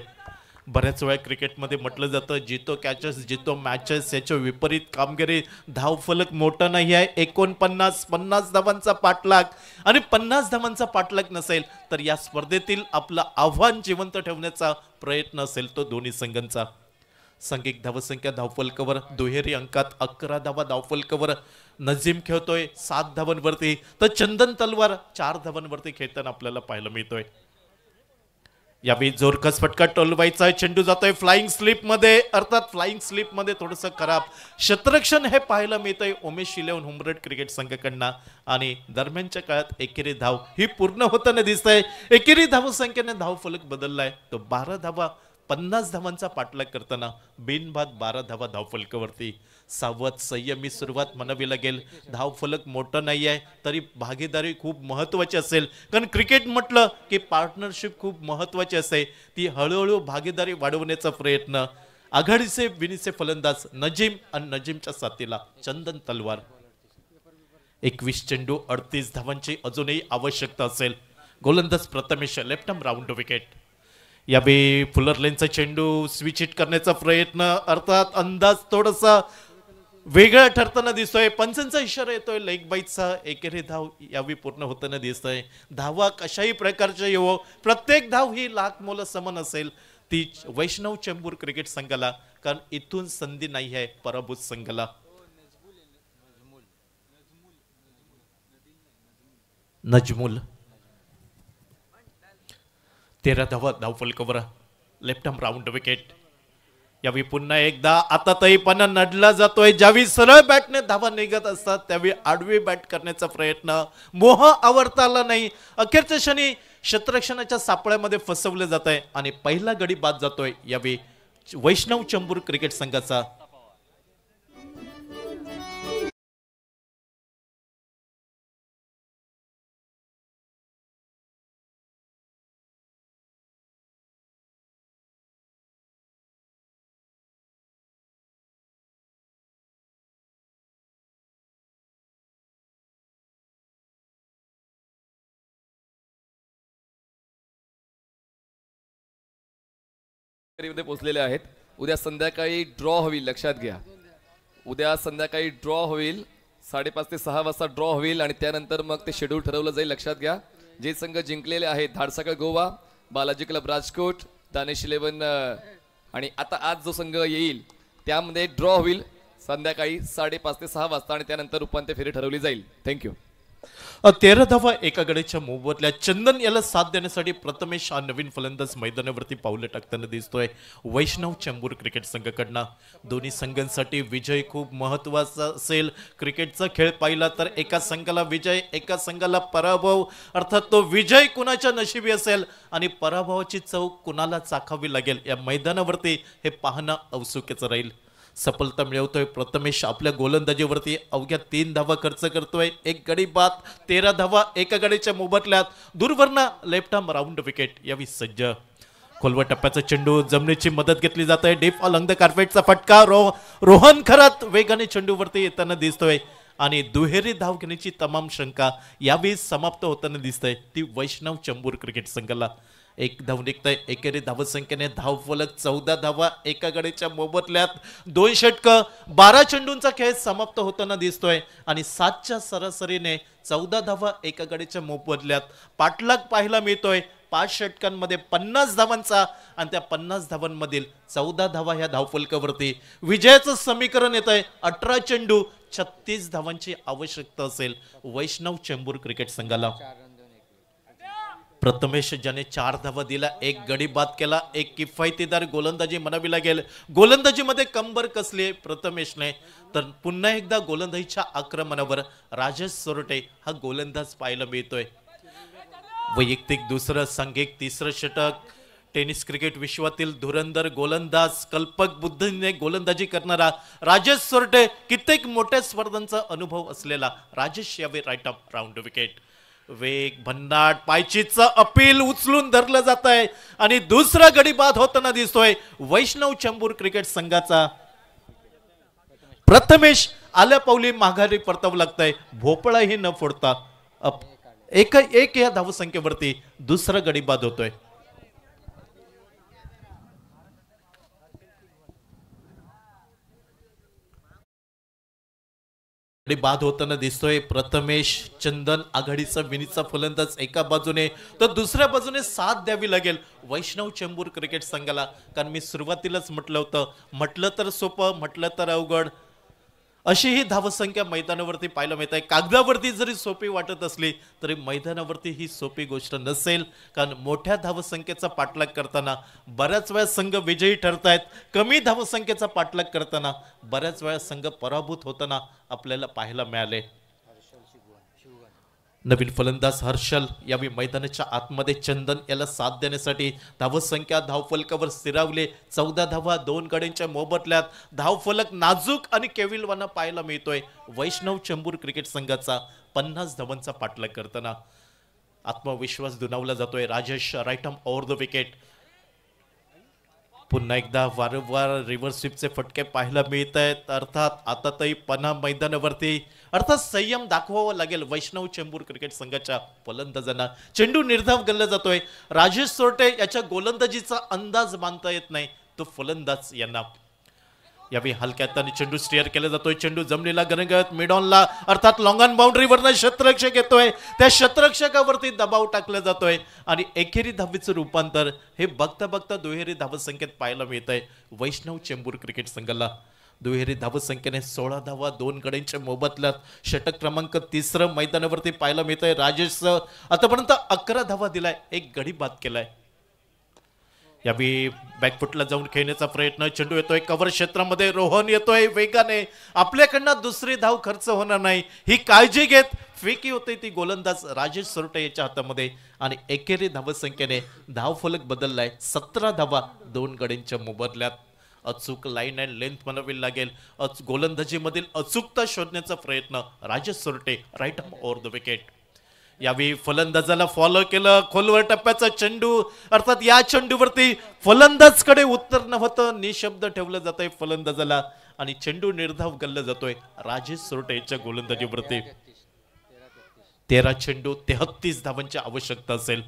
बऱ्याच वेळा क्रिकेटमध्ये म्हटलं जातं जितो कॅचेस जितो मॅचेस, याच्या विपरीत कामगिरी. धावफलक मोठा नाही आहे, 49 धावांचा पाठलाग आणि 50 धावांचा पाठलाग नसेल तर या स्पर्धेतील आपलं आव्हान जिवंत ठेवण्याचा प्रयत्न असेल तो दोन्ही संघांचा. सांघिक धावसंख्या धावफलकावर दुहेरी अंकात 11 धावा धावफलकावर नजीम खेळतोय 7 धावांवरती तर चंदन तलवार 4 धावांवरती खेळताना आपल्याला पाहायला मिळतोय. यावेळी जोरकस फटका टोलवायचा, चेंडू जातोय फ्लाइंग स्लिप मध्ये, अर्थात फ्लाइंग स्लिप मध्ये थोडंसं खराब क्षेत्ररक्षण हे पाहायला मिळतंय उमेश 11 होमरट क्रिकेट संघाकडनं आणि दरम्यानच्या काळात एकेरी धाव ही पूर्ण होताना दिसतंय. एकेरी धावसंख्येने धावफलक बदललाय तो 12 धावा 50 धावांचा पाठलाग करताना बिनबाद 12 धावा धावफलकावरती. सावध संयमी सुरुवात म्हणावी लागेल. धावफलक मोठं नाही आहे तरी भागीदारी खूप महत्त्वाची असेल, कारण क्रिकेट म्हटलं की पार्टनरशिप खूप महत्त्वाची असते. ती हळूहळू भागीदारी वाढवण्याचा प्रयत्न. आघाडीचे विनीचे फलंदाज नजीम आणि नजीमच्या साथीला चंदन तलवार. 21 चेंडू 38 धावांची अजूनही आवश्यकता असेल. गोलंदाज Prathamesh left arm round wicket. यावेळी फुलर लेनचा चेंडू स्विच हिट करण्याचा प्रयत्न, अर्थात अंदाज थोडासा वेगळा ठरताना दिसतोय. पंचांचा इशारा येतोय लेग बाईटचा. एकेरी धाव यावेळी पूर्ण होताना दिसतोय. धावा कशाही प्रकारच्या येवो, प्रत्येक धाव ही लाख मोल समान असेल ती वैष्णव चेंबूर क्रिकेट संघाला, कारण इथून संधी नाही आहे पराभूत संघाला. नजमुल 13 धावा धावफलकावर. Left arm round wicket. यावेळी पुन्हा एकदा आता तईपणा नडला जातोय. ज्यावेळी सरळ बॅटने धावा निघत असतात त्यावेळी आडवी बॅट करण्याचा प्रयत्न. मोह आवरता आला नाही. अखेरच्या क्षणी क्षेत्ररक्षणाच्या सापळ्यामध्ये फसवले जात आहे आणि पहिला गडी बाद जातोय यावेळी वैष्णव चेंबूर क्रिकेट संघाचा. मध्ये पोहोचलेले आहेत. उद्या संध्याकाळी ड्रॉ होईल, लक्षात घ्या. उद्या संध्याकाळी ड्रॉ होईल, 5:30 ते 6 वाजता ड्रॉ होईल आणि त्यानंतर मग ते शेड्यूल ठरवलं जाईल. लक्षात घ्या. जे संघ जिंकलेले आहेत धाडसाकळ गोवा, बालाजी क्लब राजकोट, दानिश 11 आणि आता आज जो संघ येईल त्यामध्ये ड्रॉ होईल संध्याकाळी 5:30 ते 6 वाजता आणि त्यानंतर उपांत्य फेरी ठरवली जाईल. थँक्यू. 13 धावा एका गडीच्या मोबदल्यात. चंदन याला साथ देण्यासाठी प्रथमेश हा नवीन फलंदाज मैदानावरती पावलं टाकताना दिसतोय वैष्णव चेंबूर क्रिकेट संघाकडनं. दोन्ही संघांसाठी विजय खूप महत्वाचा असेल. क्रिकेटचा खेळ पाहिला तर एका संघाला विजय, एका संघाला पराभव, अर्थात तो विजय कुणाच्या नशिबी असेल आणि पराभवाची चव कुणाला चाखावी लागेल या मैदानावरती हे पाहणं औत्सुक्याचं राहील. सफलता मिळवतोय प्रथमेश. आपल्या गोलंदाजीवरती अवघ्या 3 धावा खर्च करतोय. एक गडी बाद, 13 धावा एका गडीच्या मोबदल्यात. दूरवरना लेफ्ट आर्म राऊंड विकेट यावी सज्ज. खोलवर टप्प्याचा चेंडू, जमिनीची मदत घेतली जात आहे. डीप अलंग द कार्पेटचा फटका. रोहन खरात वेगाने चेंडूवरती येताना दिसतोय आणि दुहेरी धाव घेण्याची तमाम शंका यावेळी समाप्त होताना दिसतंय ती वैष्णव चेंबूर क्रिकेट संघाला. एक धाव निघतंय. एकेरी धावसंख्येने धावफलक 14 धावा एका गडीच्या मोबदल्यात. 2 षटकं 12 चेंडूंचा खेळ समाप्त होताना दिसतोय आणि 7च्या सरासरीने 14 धावा एका गडीच्या मोबदल्यात. पाठलाग पाहायला मिळतोय 5 षटकांमध्ये 50 धावांचा आणि त्या 50 धावांमधील 14 धावा ह्या धावफलकावरती. विजयाचं समीकरण येत आहे 18 चेंडू 36 धावांची आवश्यकता असेल वैष्णव चेंबूर क्रिकेट संघाला. प्रथमेश ज्याने 4 धावा दिला, एक गडी बाद केला, एक किफायतीदार गोलंदाजी म्हणावी लागेल. गोलंदाजीमध्ये कंबर कसली प्रथमेशने, तर पुन्हा एकदा गोलंदाजीच्या आक्रमणावर राजेश सोरटे हा गोलंदाज पाहायला मिळतोय. वैयक्तिक दुसरं, सांघिक तिसरं षटक. टेनिस क्रिकेट विश्वातील धुरंधर गोलंदाज, कल्पक बुद्धीने गोलंदाजी करणारा राजेश सोरटे, कित्येक मोठ्या स्पर्धांचा अनुभव असलेला राजेश यावे राईट अप राऊंड विकेट. वेग, भन्नाट, पायचीचं अपील उचलून धरलं जात आहे आणि दुसरा गडी बाद होताना दिसतोय वैष्णव चेंबूर क्रिकेट संघाचा. प्रथमेश आल्या पावली माघारी परतावं लागतंय भोपळाही न फोडता. एक या धावसंख्येवरती दुसरा गडी बाद होतोय. बाद होताना दिसतोय प्रथमेश. चंदन आघाडीचा विनीचा फलंदाज एका बाजूने, तर दुसऱ्या बाजूने साथ द्यावी लागेल वैष्णव चेंबूर क्रिकेट संघाला. कारण मी सुरुवातीलाच म्हटलं होतं, म्हटलं तर सोपं, म्हटलं तर अवघड, अशी ही धावसंख्या मैदानावरती पाहायला मिळत आहे. कागदावरती जरी सोपी वाटत असली तरी मैदानावरती ही सोपी गोष्ट नसेल. कारण मोठ्या धावसंख्येचा पाठलाग करताना बऱ्याच वेळा संघ विजयी ठरतायत, कमी धावसंख्येचा पाठलाग करताना बऱ्याच वेळा संघ पराभूत होताना आपल्याला पाहायला मिळाले. नवीन फलंदाज हर्षल यावेळी मैदानाच्या आतमध्ये चंदन याला साथ देण्यासाठी धावसंख्या धावफलकावर स्थिरावले. 14 धावा 2 गड्यांच्या मोबदल्यात. धावफलक नाजूक आणि केविलवाना पाहायला मिळतोय. वैष्णव चेंबूर क्रिकेट संघाचा 50 धावांचा पाठलाग करताना आत्मविश्वास दुणावला जातोय. Rajesh right arm over the wicket. पुन्हा एकदा वारंवार रिव्हर्स स्वीपचे फटके पाहायला मिळत आहेत. अर्थात आता तरी पन्हा मैदानावरती अर्थात संयम दाखवावा लागेल वैष्णव चेंबूर क्रिकेट संघाच्या फलंदाजांना. चेंडू निर्धाव गल्ला जातोय. राजेश सोरटे याच्या गोलंदाजीचा अंदाज मानता येत नाही, तो फलंदाज यांना. यावेळी हलक्या हाताने चेंडू स्टिअर केला जातोय. चेंडू जमलेला गणगत मिडॉनला अर्थात लॉंग ऑन बाउंड्रीवरनं क्षेत्ररक्षक येतोय. त्या क्षेत्ररक्षकावरती दबाव टाकला जातोय आणि एकेरी धावेचं रूपांतर हे बघता बघता दुहेरी धावसंख्येत पाहायला मिळत आहे वैष्णव चेंबूर क्रिकेट संघाला. दुहेरी धावसंख्येने 16 धावा 2 गड्यांच्या मोबदल्यात. षटक क्रमांक 3 मैदानावरती पाहायला मिळत आहे. राजेश आतापर्यंत 11 धावा दिलाय, 1 गडी बाद केलाय. यावेळी बॅकफुटला जाऊन खेळण्याचा प्रयत्न. चेंडू येतोय कव्हर क्षेत्रामध्ये. रोहन येतोय वेगाने. आपल्याकडनं दुसरी धाव खर्च होणार नाही ही काळजी घेत फेकी होते ती गोलंदाज राजेश सोरटे याच्या हातामध्ये आणि एकेरी धावसंख्येने धावफलक बदललाय. 17 धावा 2 गड्यांच्या मोबदल्यात. अचूक लाईन अँड लेंथ म्हणावी लागेल. गोलंदाजीमधील अचूकता शोधण्याचा प्रयत्न Rajesh Sorte right arm over the wicket. यावेळी फलंदाजाला फॉलो केलं. खोलवर टप्प्याचा चेंडू अर्थात या चेंडूवरती फलंदाजकडे उत्तर नव्हतं. निशब्द ठेवलं जातंय फलंदाजाला आणि चेंडू निर्धाव गल्ला जातोय राजेश सोरटे याच्या गोलंदाजीवरती. 13 चेंडू 33 धावांची आवश्यकता असेल.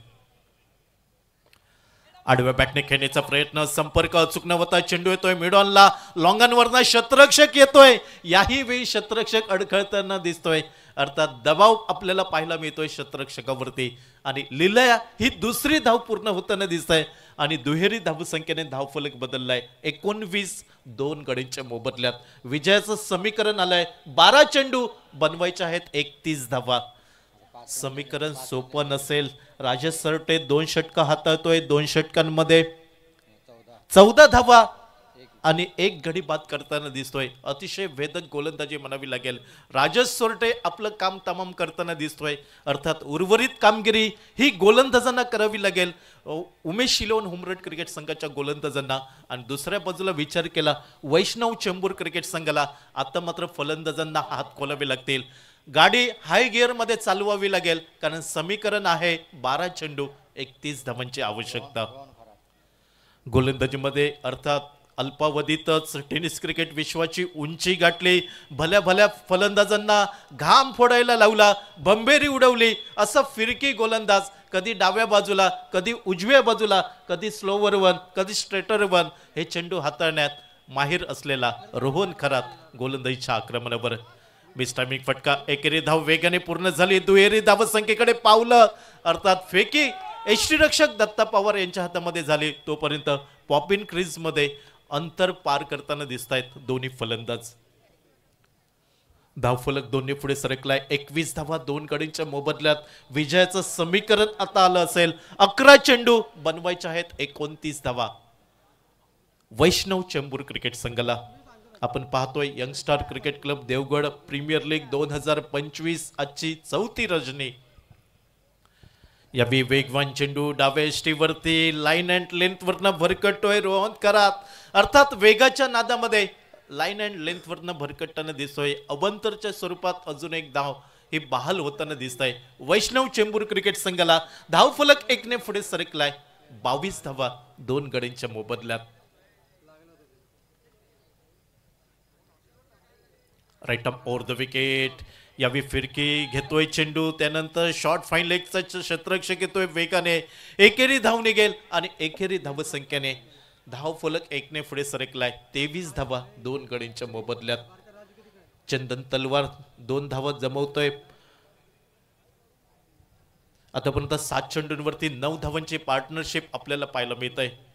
आडव्या बॅटने खेळण्याचा प्रयत्न. संपर्क अचूक नव्हता. चेंडू येतोय मिडॉनला. लॉंगॉनवरनं क्षेत्ररक्षक येतोय. याही वेळी क्षेत्ररक्षक अडखळताना दिसतोय. अर्थात दबाव आपल्याला पाहायला मिळतोय क्षेत्ररक्षकावरती आणि लिलया ही दुसरी धाव पूर्ण होताना दिसत आहे आणि दुहेरी धावसंख्येने धावफलक बदललाय. 19 2 गड्यांच्या मोबदल्यात. विजयाचं समीकरण आलंय. 12 चेंडू बनवायचे आहेत 31 धावा. समीकरण सोपं नसेल. राजेश सोरटे 2 षटक हाताळतोय. 2 षटकांमध्ये 14 धावा आणि 1 गडी बाद करताना दिसतोय. अतिशय वेदक गोलंदाजी म्हणावी लागेल. राजेश सोरटे आपलं काम तमाम करताना दिसतोय. अर्थात उर्वरित कामगिरी ही गोलंदाजांना करावी लागेल. उमेश शिलोन हुमरट क्रिकेट संघाच्या गोलंदाजांना आणि दुसऱ्या बाजूला विचार केला वैष्णव चेंबूर क्रिकेट संघाला. आता मात्र फलंदाजांना हात खोलावे लागतील. गाडी हाय गिअर मध्ये चालवावी लागेल कारण समीकरण आहे 12 चेंडू 31 धावांची आवश्यकता. गोलंदाजीमध्ये अर्थात अल्पावधीतच टेनिस क्रिकेट विश्वाची उंची गाठली. भल्या भल्या फलंदाजांना घाम फोडायला लावला. बंबेरी उडवली. असा फिरकी गोलंदाज कधी डाव्या बाजूला कधी उजव्या बाजूला कधी स्लोवर वन कधी स्ट्रेटर वन हे चेंडू हाताळण्यात माहिर असलेला रोहन खरात गोलंदाजीच्या आक्रमणावर. मिस्टामिक फटका. एकेरी धाव वेगाने पूर्ण झाली. दुहेरी धावसंख्येकडे पावलं. अर्थात फेकी यष्टीरक्षक दत्ता पवार यांच्या हातामध्ये झाली. तोपर्यंत पॉपिन क्रीज मध्ये अंतर पार करताना दिसत आहेत दोन्ही फलंदाज. धावफलक दोन्ही पुढे सरकलाय. 21 धावा 2 गड्यांच्या मोबदल्यात. विजयाचं समीकरण आता आलं असेल. 11 चेंडू बनवायचे आहेत 29 धावा वैष्णव चेंबूर क्रिकेट संघाला. आपण पाहतोय Youngstar cricket club Devgad premier league 2025 आजची 4थी रजनी. यावेळी वेगवान चेंडू डाव्या यष्टीवरती लाईन अँड लेंथ वरनं भरकटतोय रोहन करात. अर्थात वेगाच्या नादामध्ये लाईन अँड लेंथ वरनं भरकटताना दिसतोय. अवंतरच्या स्वरूपात अजून एक धाव ही बहाल होताना दिसत आहे वैष्णव चेंबूर क्रिकेट संघाला. धावफलक 1 ने पुढे सरकलाय. 22 धावा 2 गड्यांच्या मोबदल्यात. Right arm over the wicket. यावेळी फिरकी घेतोय चेंडू. त्यानंतर शॉर्ट फाईन लेगचा क्षेत्ररक्षक येतोय वेगाने. एकेरी धाव निघेल आणि एकेरी धावसंख्येने धावफलक 1 ने पुढे सरकलाय. 23 धावा 2 गड्यांच्या मोबदल्यात. चंदन तलवार 2 धावा जमवतोय. आतापर्यंत 7 चेंडूंवरती 9 धावांची पार्टनरशिप आपल्याला पाहायला मिळत आहे.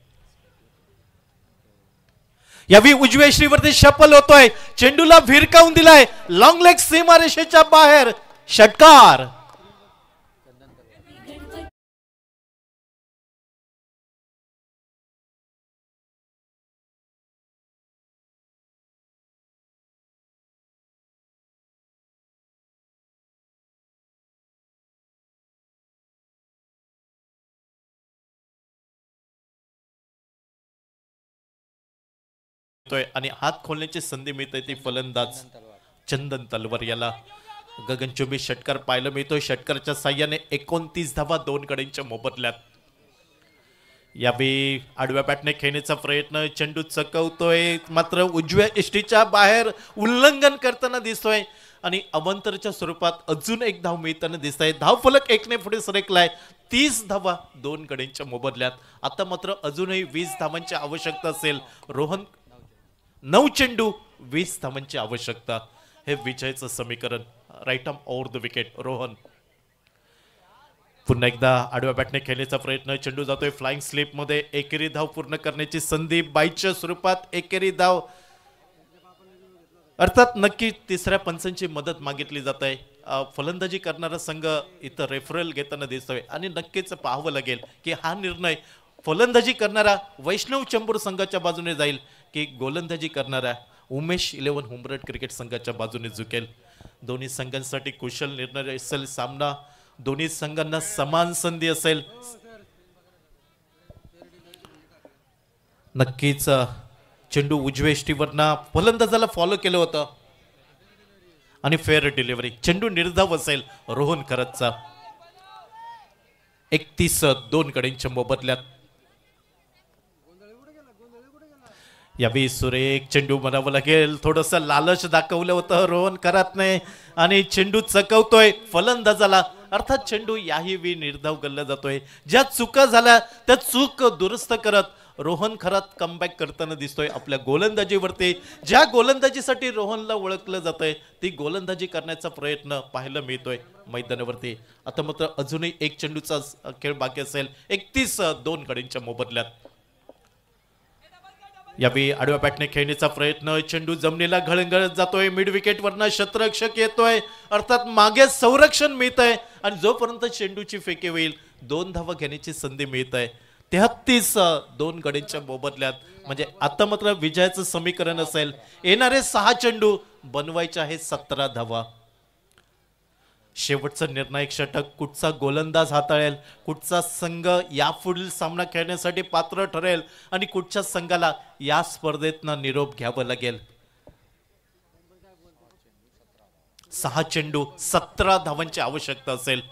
यावेळी उजव्या श्रीवरती शपल होतोय. चेंडूला भिरकावून दिलाय. लॉंग लेग सीमारेषेच्या बाहेर. षटकार. मिळतोय आणि हात खोलण्याची संधी मिळते ती फलंदाज चंदन तलवार याला. गगनचुंबी षटकार पाहायला मिळतोय. षटकारच्या साह्याने 29 धावा 2 गड्यांच्या मोबदल्यात. यावेळी आडव्या बॅटने खेळण्याचा प्रयत्न, चेंडू चकवतोय मात्र उजव्या इष्टीच्या बाहेर उल्लंघन करताना दिसतोय आणि अवंतरच्या स्वरूपात अजून एक धाव मिळताना दिसत आहे. धावफलक 1 ने पुढे सरकलाय. 30 धावा 2 गड्यांच्या मोबदल्यात. आता मात्र अजूनही 20 धावांची आवश्यकता असेल. रोहन 9 चेंडू 20 धावांची आवश्यकता, हे विजयाचं समीकरण. Right arm over the wicket Rohan. पुन्हा एकदा आडव्या बॅटने खेळण्याचा प्रयत्न, चेंडू जातोय फ्लाइंग स्लिप मध्ये. एकेरी धाव पूर्ण करण्याची संधी बाईच्या स्वरूपात. एकेरी धाव अर्थात नक्की तिसऱ्या पंचांची मदत मागितली जात आहे. फलंदाजी करणारा संघ इथं रेफरल घेताना दिसतोय आणि नक्कीच पाहावं लागेल की हा निर्णय फलंदाजी करणारा वैष्णव चंबूर संघाच्या बाजूने जाईल की गोलंदाजी करणारा उमेश 11 हुंबरट क्रिकेट संघाच्या बाजूने झुकेल. दोन्ही संघांसाठी कुशल निर्णय असेल सामना. दोन्ही संघांना समान संधी असेल. नक्कीच चेंडू उजव्या इष्टीवरना फलंदाजाला फॉलो केलं होतं आणि फेअर डिलिव्हरी. चेंडू निर्धाव असेल रोहन खरतचा. 31-2 गड्यांच्या मोबदल्यात. यावेळी सुरेख चेंडू म्हणावं लागेल. थोडस लालच दाखवलं होतं रोहन खरातने आणि चेंडू चकवतोय फलंदाजाला. अर्थात चेंडू याही वेळी निर्धाव गल्ला जातोय. ज्या चुका झाल्या त्या चूक दुरुस्त करत रोहन खरात कमबॅक करताना दिसतोय आपल्या गोलंदाजीवरती. ज्या गोलंदाजीसाठी रोहनला ओळखलं जातंय ती गोलंदाजी करण्याचा प्रयत्न पाहायला मिळतोय मैदानावरती. आता मात्र अजूनही 1 चेंडूचा खेळ बाकी असेल. 31-2 गड्यांच्या मोबदल्यात. यावेळी आडव्या बॅटने खेळण्याचा प्रयत्न, चेंडू जमिनीला घळघळत जातोय. मिड विकेट वरनं क्षेत्ररक्षक येतोय. अर्थात मागे संरक्षण मिळत आहे आणि जोपर्यंत चेंडूची फेकी होईल 2 धावा घेण्याची संधी मिळत आहे. 33-2 गड्यांच्या मोबदल्यात. म्हणजे आता मात्र विजयाचं समीकरण असेल. येणारे 6 चेंडू बनवायचे आहे 17 धावा. शेवटचं निर्णायक षटक कुठचा गोलंदाज हाताळेल, कुठचा संघ यापुढील सामना खेळण्यासाठी पात्र ठरेल आणि कुठच्या संघाला या स्पर्धेतनं निरोप घ्यावं लागेल. 6 चेंडू 17 धावांची आवश्यकता असेल.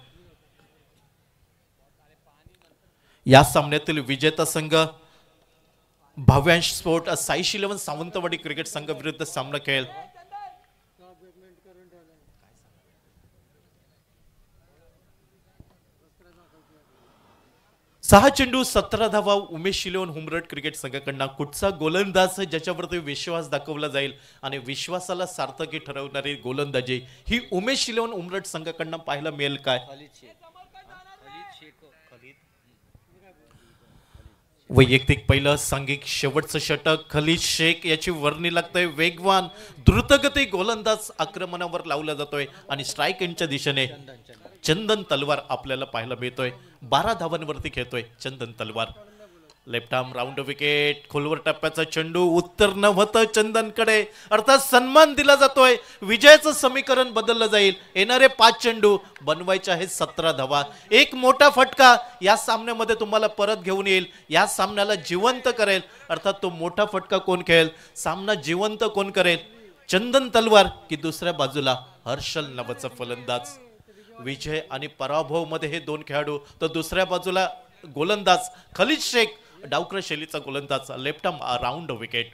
या सामन्यातील विजेता संघ भाव्यांश स्पोर्ट साईश 11 सावंतवाडी क्रिकेट संघ विरुद्ध सामना खेळेल. 6 चेंडू 17 धावा उमेश 11 हुंबरट क्रिकेट संघाकडनं. कुठचा गोलंदाज ज्याच्यावरती विश्वास दाखवला जाईल आणि विश्वासाला सार्थकी ठरवणारी गोलंदाजी ही उमेश 11 हुंबरट संघाकडनं पाहायला मिळेल काय? वैयक्तिक पहिलं सांघिक शेवटचं षटक. खलीद शेख याची वर्णी लागतंय. वेगवान द्रुतगती गोलंदाज आक्रमणावर लावला जातोय आणि स्ट्राईक एंडच्या दिशेने चंदन तलवार आपल्याला पाहायला मिळतोय. 12 धावांवरती खेळतोय चंदन तलवार. Left arm round wicket. खोलवर टप्प्याचा चेंडू उत्तर न होतं चंदनकडे. अर्थात सन्मान दिला जातोय. विजयाचं समीकरण बदललं जाईल. येणारे 5 चेंडू बनवायचे आहेत 17 धावा. एक मोठा फटका या सामन्यामध्ये तुम्हाला परत घेऊन येईल, या सामन्याला जिवंत करेल. अर्थात तो मोठा फटका कोण खेळेल, सामना जिवंत कोण करेल, चंदन तलवार की दुसऱ्या बाजूला हर्षल नावाचा फलंदाज. विजय आणि पराभव मध्ये हे 2 खेळाडू, तर दुसऱ्या बाजूला गोलंदाज खलीद शेख डावकर शैलीचा गोलंदाज. Left arm round wicket.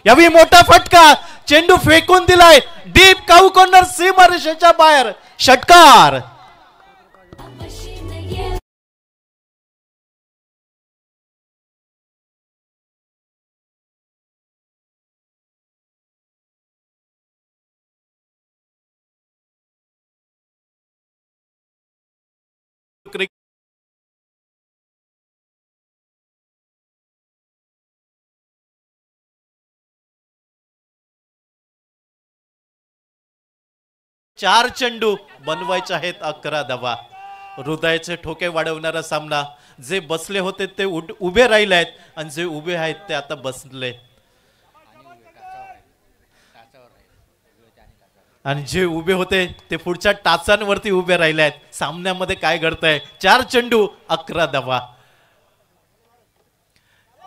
यावेळी मोठा फटका. चेंडू फेकून दिलाय डीप काऊ कॉर्नर सीमारेषेच्या बाहेर. षटकार. चार चेंडू बनवायचे आहेत 11 धावा. हृदयाचे ठोके वाढवणारा सामना. जे बसले होते ते उभे राहिले आहेत आणि जे उभे आहेत ते आता बसले, आणि जे उभे होते ते पुढच्या टाचांवरती उभे राहिले आहेत. सामन्यामध्ये काय घडतंय? 4 चेंडू 11 धावा.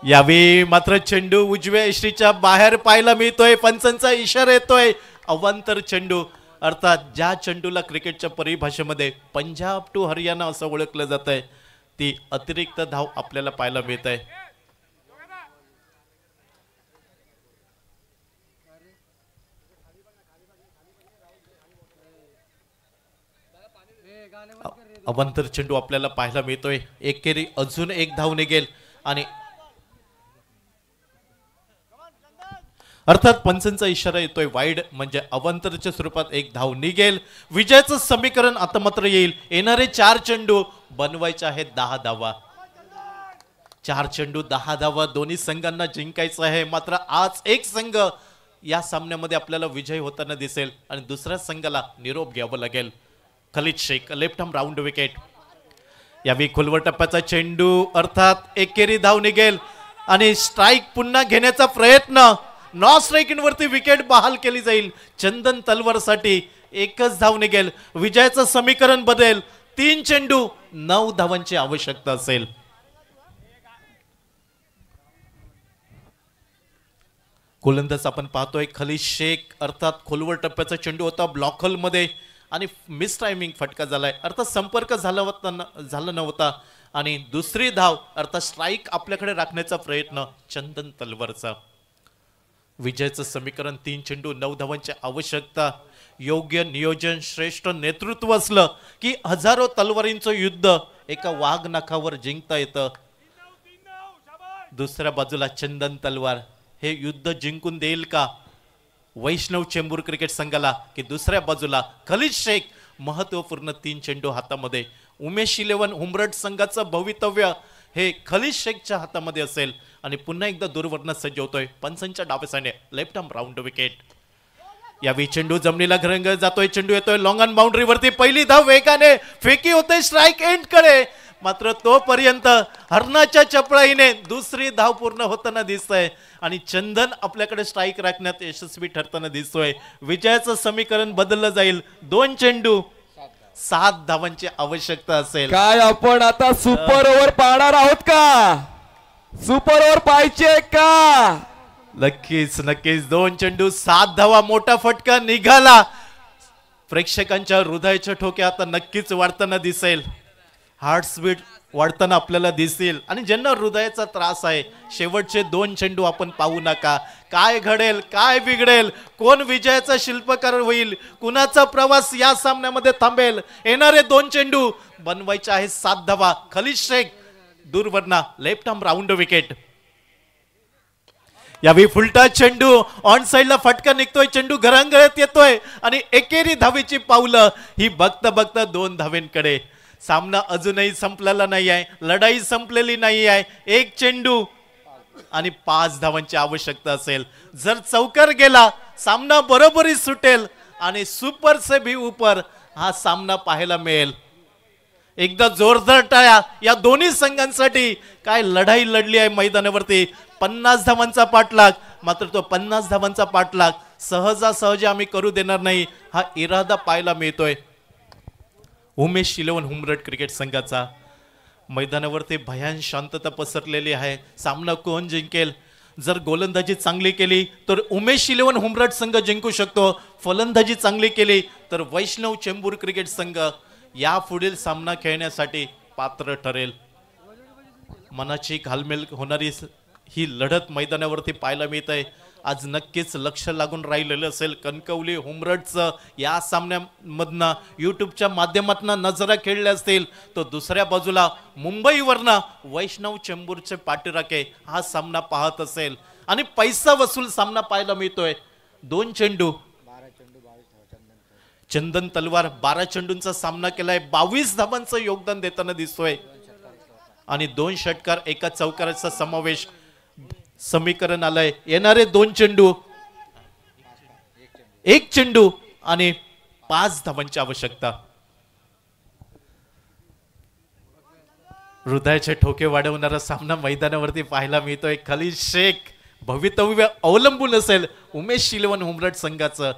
यावेळी मात्र चेंडू उजव्या यष्टीच्या बाहेर पाहायला मिळतोय. पंचांचा इशारा येतोय. अवांतर चेंडू, अर्थात ज्या चेंडूला क्रिकेटच्या परिभाषेमध्ये पंजाब टू हरियाणा असं ओळखलं जात आहे, ती अतिरिक्त धाव आपल्याला पाहायला मिळत आहे. अवांतर चेंडू आपल्याला पाहायला मिळतोय. एकेरी अजून एक धाव निघेल आणि अर्थात पंचांचा इशारा येतोय वाईड, म्हणजे अवांतरच्या स्वरूपात एक धाव निघेल. विजयाचं समीकरण आता मात्र येईल. येणारे 4 चेंडू बनवायचे आहेत 10 धावा. 4 चेंडू 10 धावा दोन्ही संघांना जिंकायचं आहे. मात्र आज एक संघ या सामन्यामध्ये आपल्याला विजय होताना दिसेल आणि दुसऱ्या संघाला निरोप घ्यावा लागेल. Khalid Shaikh left arm round wicket. यावेळी खोलवर टप्प्याचा चेंडू, अर्थात एकेरी धाव निघेल आणि स्ट्राईक पुन्हा घेण्याचा प्रयत्न. नॉन स्ट्राईकिंग वरती विकेट बहाल केली जाईल. चंदन तलवार साठी एकच धाव निघेल. विजयाचं समीकरण बदलेल. 3 चेंडू 9 धावांची आवश्यकता असेल. गोलंदाज आपण पाहतोय खलीद शेख, अर्थात खोलवर टप्प्याचा चेंडू होता ब्लॉक मध्ये आणि मिस टायमिंग फटका झालाय, अर्थात संपर्क झाला नव्हता आणि दुसरी धाव अर्थात स्ट्राईक आपल्याकडे राखण्याचा प्रयत्न चंदन तलवारचा. विजयाचं समीकरण 3 चेंडू 9 धावांची आवश्यकता. योग्य नियोजन, श्रेष्ठ नेतृत्व असलं की हजारो तलवारींचं युद्ध एका वाघ नखावर जिंकता येतं. दुसऱ्या बाजूला चंदन तलवार हे युद्ध जिंकून देईल का वैष्णव चेंबूर क्रिकेट संघाला, की दुसऱ्या बाजूला खलीद शेख महत्वपूर्ण 3 चेंडू हातामध्ये. उमेश 11 उमरठ संघाचं भवितव्य हे खलीद शेखच्या हातामध्ये असेल आणि पुन्हा एकदा दूरवरनं सज्ज होतोय पंचांच्या डाव्या साइडने लेफ्ट आर्म राऊंड विकेट. यावेळी चेंडू जमिनीला घरंग जातोय. चेंडू येतोय लॉंग ऑन बाउंड्री वरती. पहिली धाव वेगाने फेकी होते स्ट्राईक एंड कडे, मात्र तोपर्यंत हरणाच्या चपळाईने दुसरी धाव पूर्ण होताना दिसतंय आणि चंदन आपल्याकडे स्ट्राईक राखण्यात यशस्वी ठरताना दिसतोय. विजयाचं समीकरण बदललं जाईल. 2 चेंडू 7 धावांची आवश्यकता असेल. काय आपण आता सुपर ओव्हर पाहणार आहोत का? सुपर ओव्हर पाहिजे का? नक्कीच नक्कीच. 2 चेंडू 7 धावा. मोठा फटका निघाला. प्रेक्षकांच्या हृदयाचे ठोके आता नक्कीच वाढताना दिसेल. हार्ट स्पीड वाढताना आपल्याला दिसेल आणि ज्यांना हृदयाचा त्रास आहे शेवटचे 2 चेंडू आपण पाहू नका. काय घडेल, काय बिघडेल, कोण विजयाचा शिल्पकार होईल, कुणाचा प्रवास या सामन्यामध्ये थांबेल. येणारे 2 चेंडू बनवायचे आहे 7 धावा. खलीद शेख दूरवरना लेफ्ट आर्म राऊंड विकेट. यावेळी फुलटा चेंडू ऑन साइडला फटका निघतोय. चेंडू घरांगळत येतोय आणि एकेरी धावेची पावलं ही बघता बघता 2 धावेंकडे. सामना अजूनही संपलेला नाही आहे. लढाई संपलेली नाही आहे. 1 चेंडू आणि 5 धावांची आवश्यकता असेल. जर चौकार गेला सामना बरोबरी सुटेल आणि सुपर से भी ऊपर हा सामना पाहायला मिळेल. एकदा जोरदार टाळ्या या दोन्ही संघांसाठी. काय लढाई लढली आहे मैदानावरती. 50 धावांचा पाठलाग, मात्र तो 50 धावांचा पाठलाग सहजासहजी आम्ही करू देणार नाही हा इरादा पाहायला मिळतोय उमेश 11 उमरठ क्रिकेट संघाचा. मैदानावरती भयान शांतता पसरलेली आहे. सामना कोण जिंकेल? जर गोलंदाजी चांगली केली तर उमेश 11 उमरठ संघ जिंकू शकतो. फलंदाजी चांगली केली तर वैष्णव चेंबूर क्रिकेट संघ या पुढील सामना खेळण्यासाठी पात्र ठरेल. मनाची घालमेल होणारी ही लढत मैदानावरती पाहायला मिळत आहे. आज नक्कीच लक्ष लागून राहिलेलं असेल कणकवली उमरठचं. या सामन्यामधनं यूट्यूबच्या माध्यमातून नजरा खेळल्या असतील तर दुसऱ्या बाजूला मुंबईवरनं वैष्णव चेंबूरचे पाठीराखे हा सामना पाहत असेल आणि पैसा वसूल सामना पाहायला मिळतोय. 2 चेंडू चंदन तलवार 12 चेंडूंचा सामना केलाय. 22 धावांचं योगदान देताना दिसतोय आणि 2 षटकार एका चौकाराचा समावेश. समीकरण आलंय. येणारे 2 चेंडू 1 चेंडू आणि 5 धावांची आवश्यकता. हृदयाचे ठोके वाढवणारा सामना मैदानावरती पाहायला मिळतोय. खलीद शेख भवितव्य अवलंबून असेल उमेश 11 उमरठ संघाचं.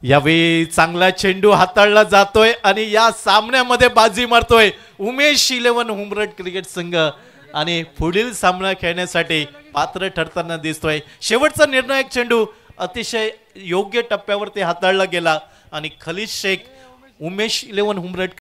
यावेळी चांगला चेंडू हाताळला जातोय आणि या सामन्यामध्ये बाजी मारतोय उमेश 11 उमरठ क्रिकेट संघ आणि पुढील सामना खेळण्यासाठी पात्र ठरताना दिसतोय. शेवटचा निर्णायक चेंडू अतिशय योग्य टप्प्यावरती हाताळला गेला आणि खलीद शेख उमेश 11 उमरठ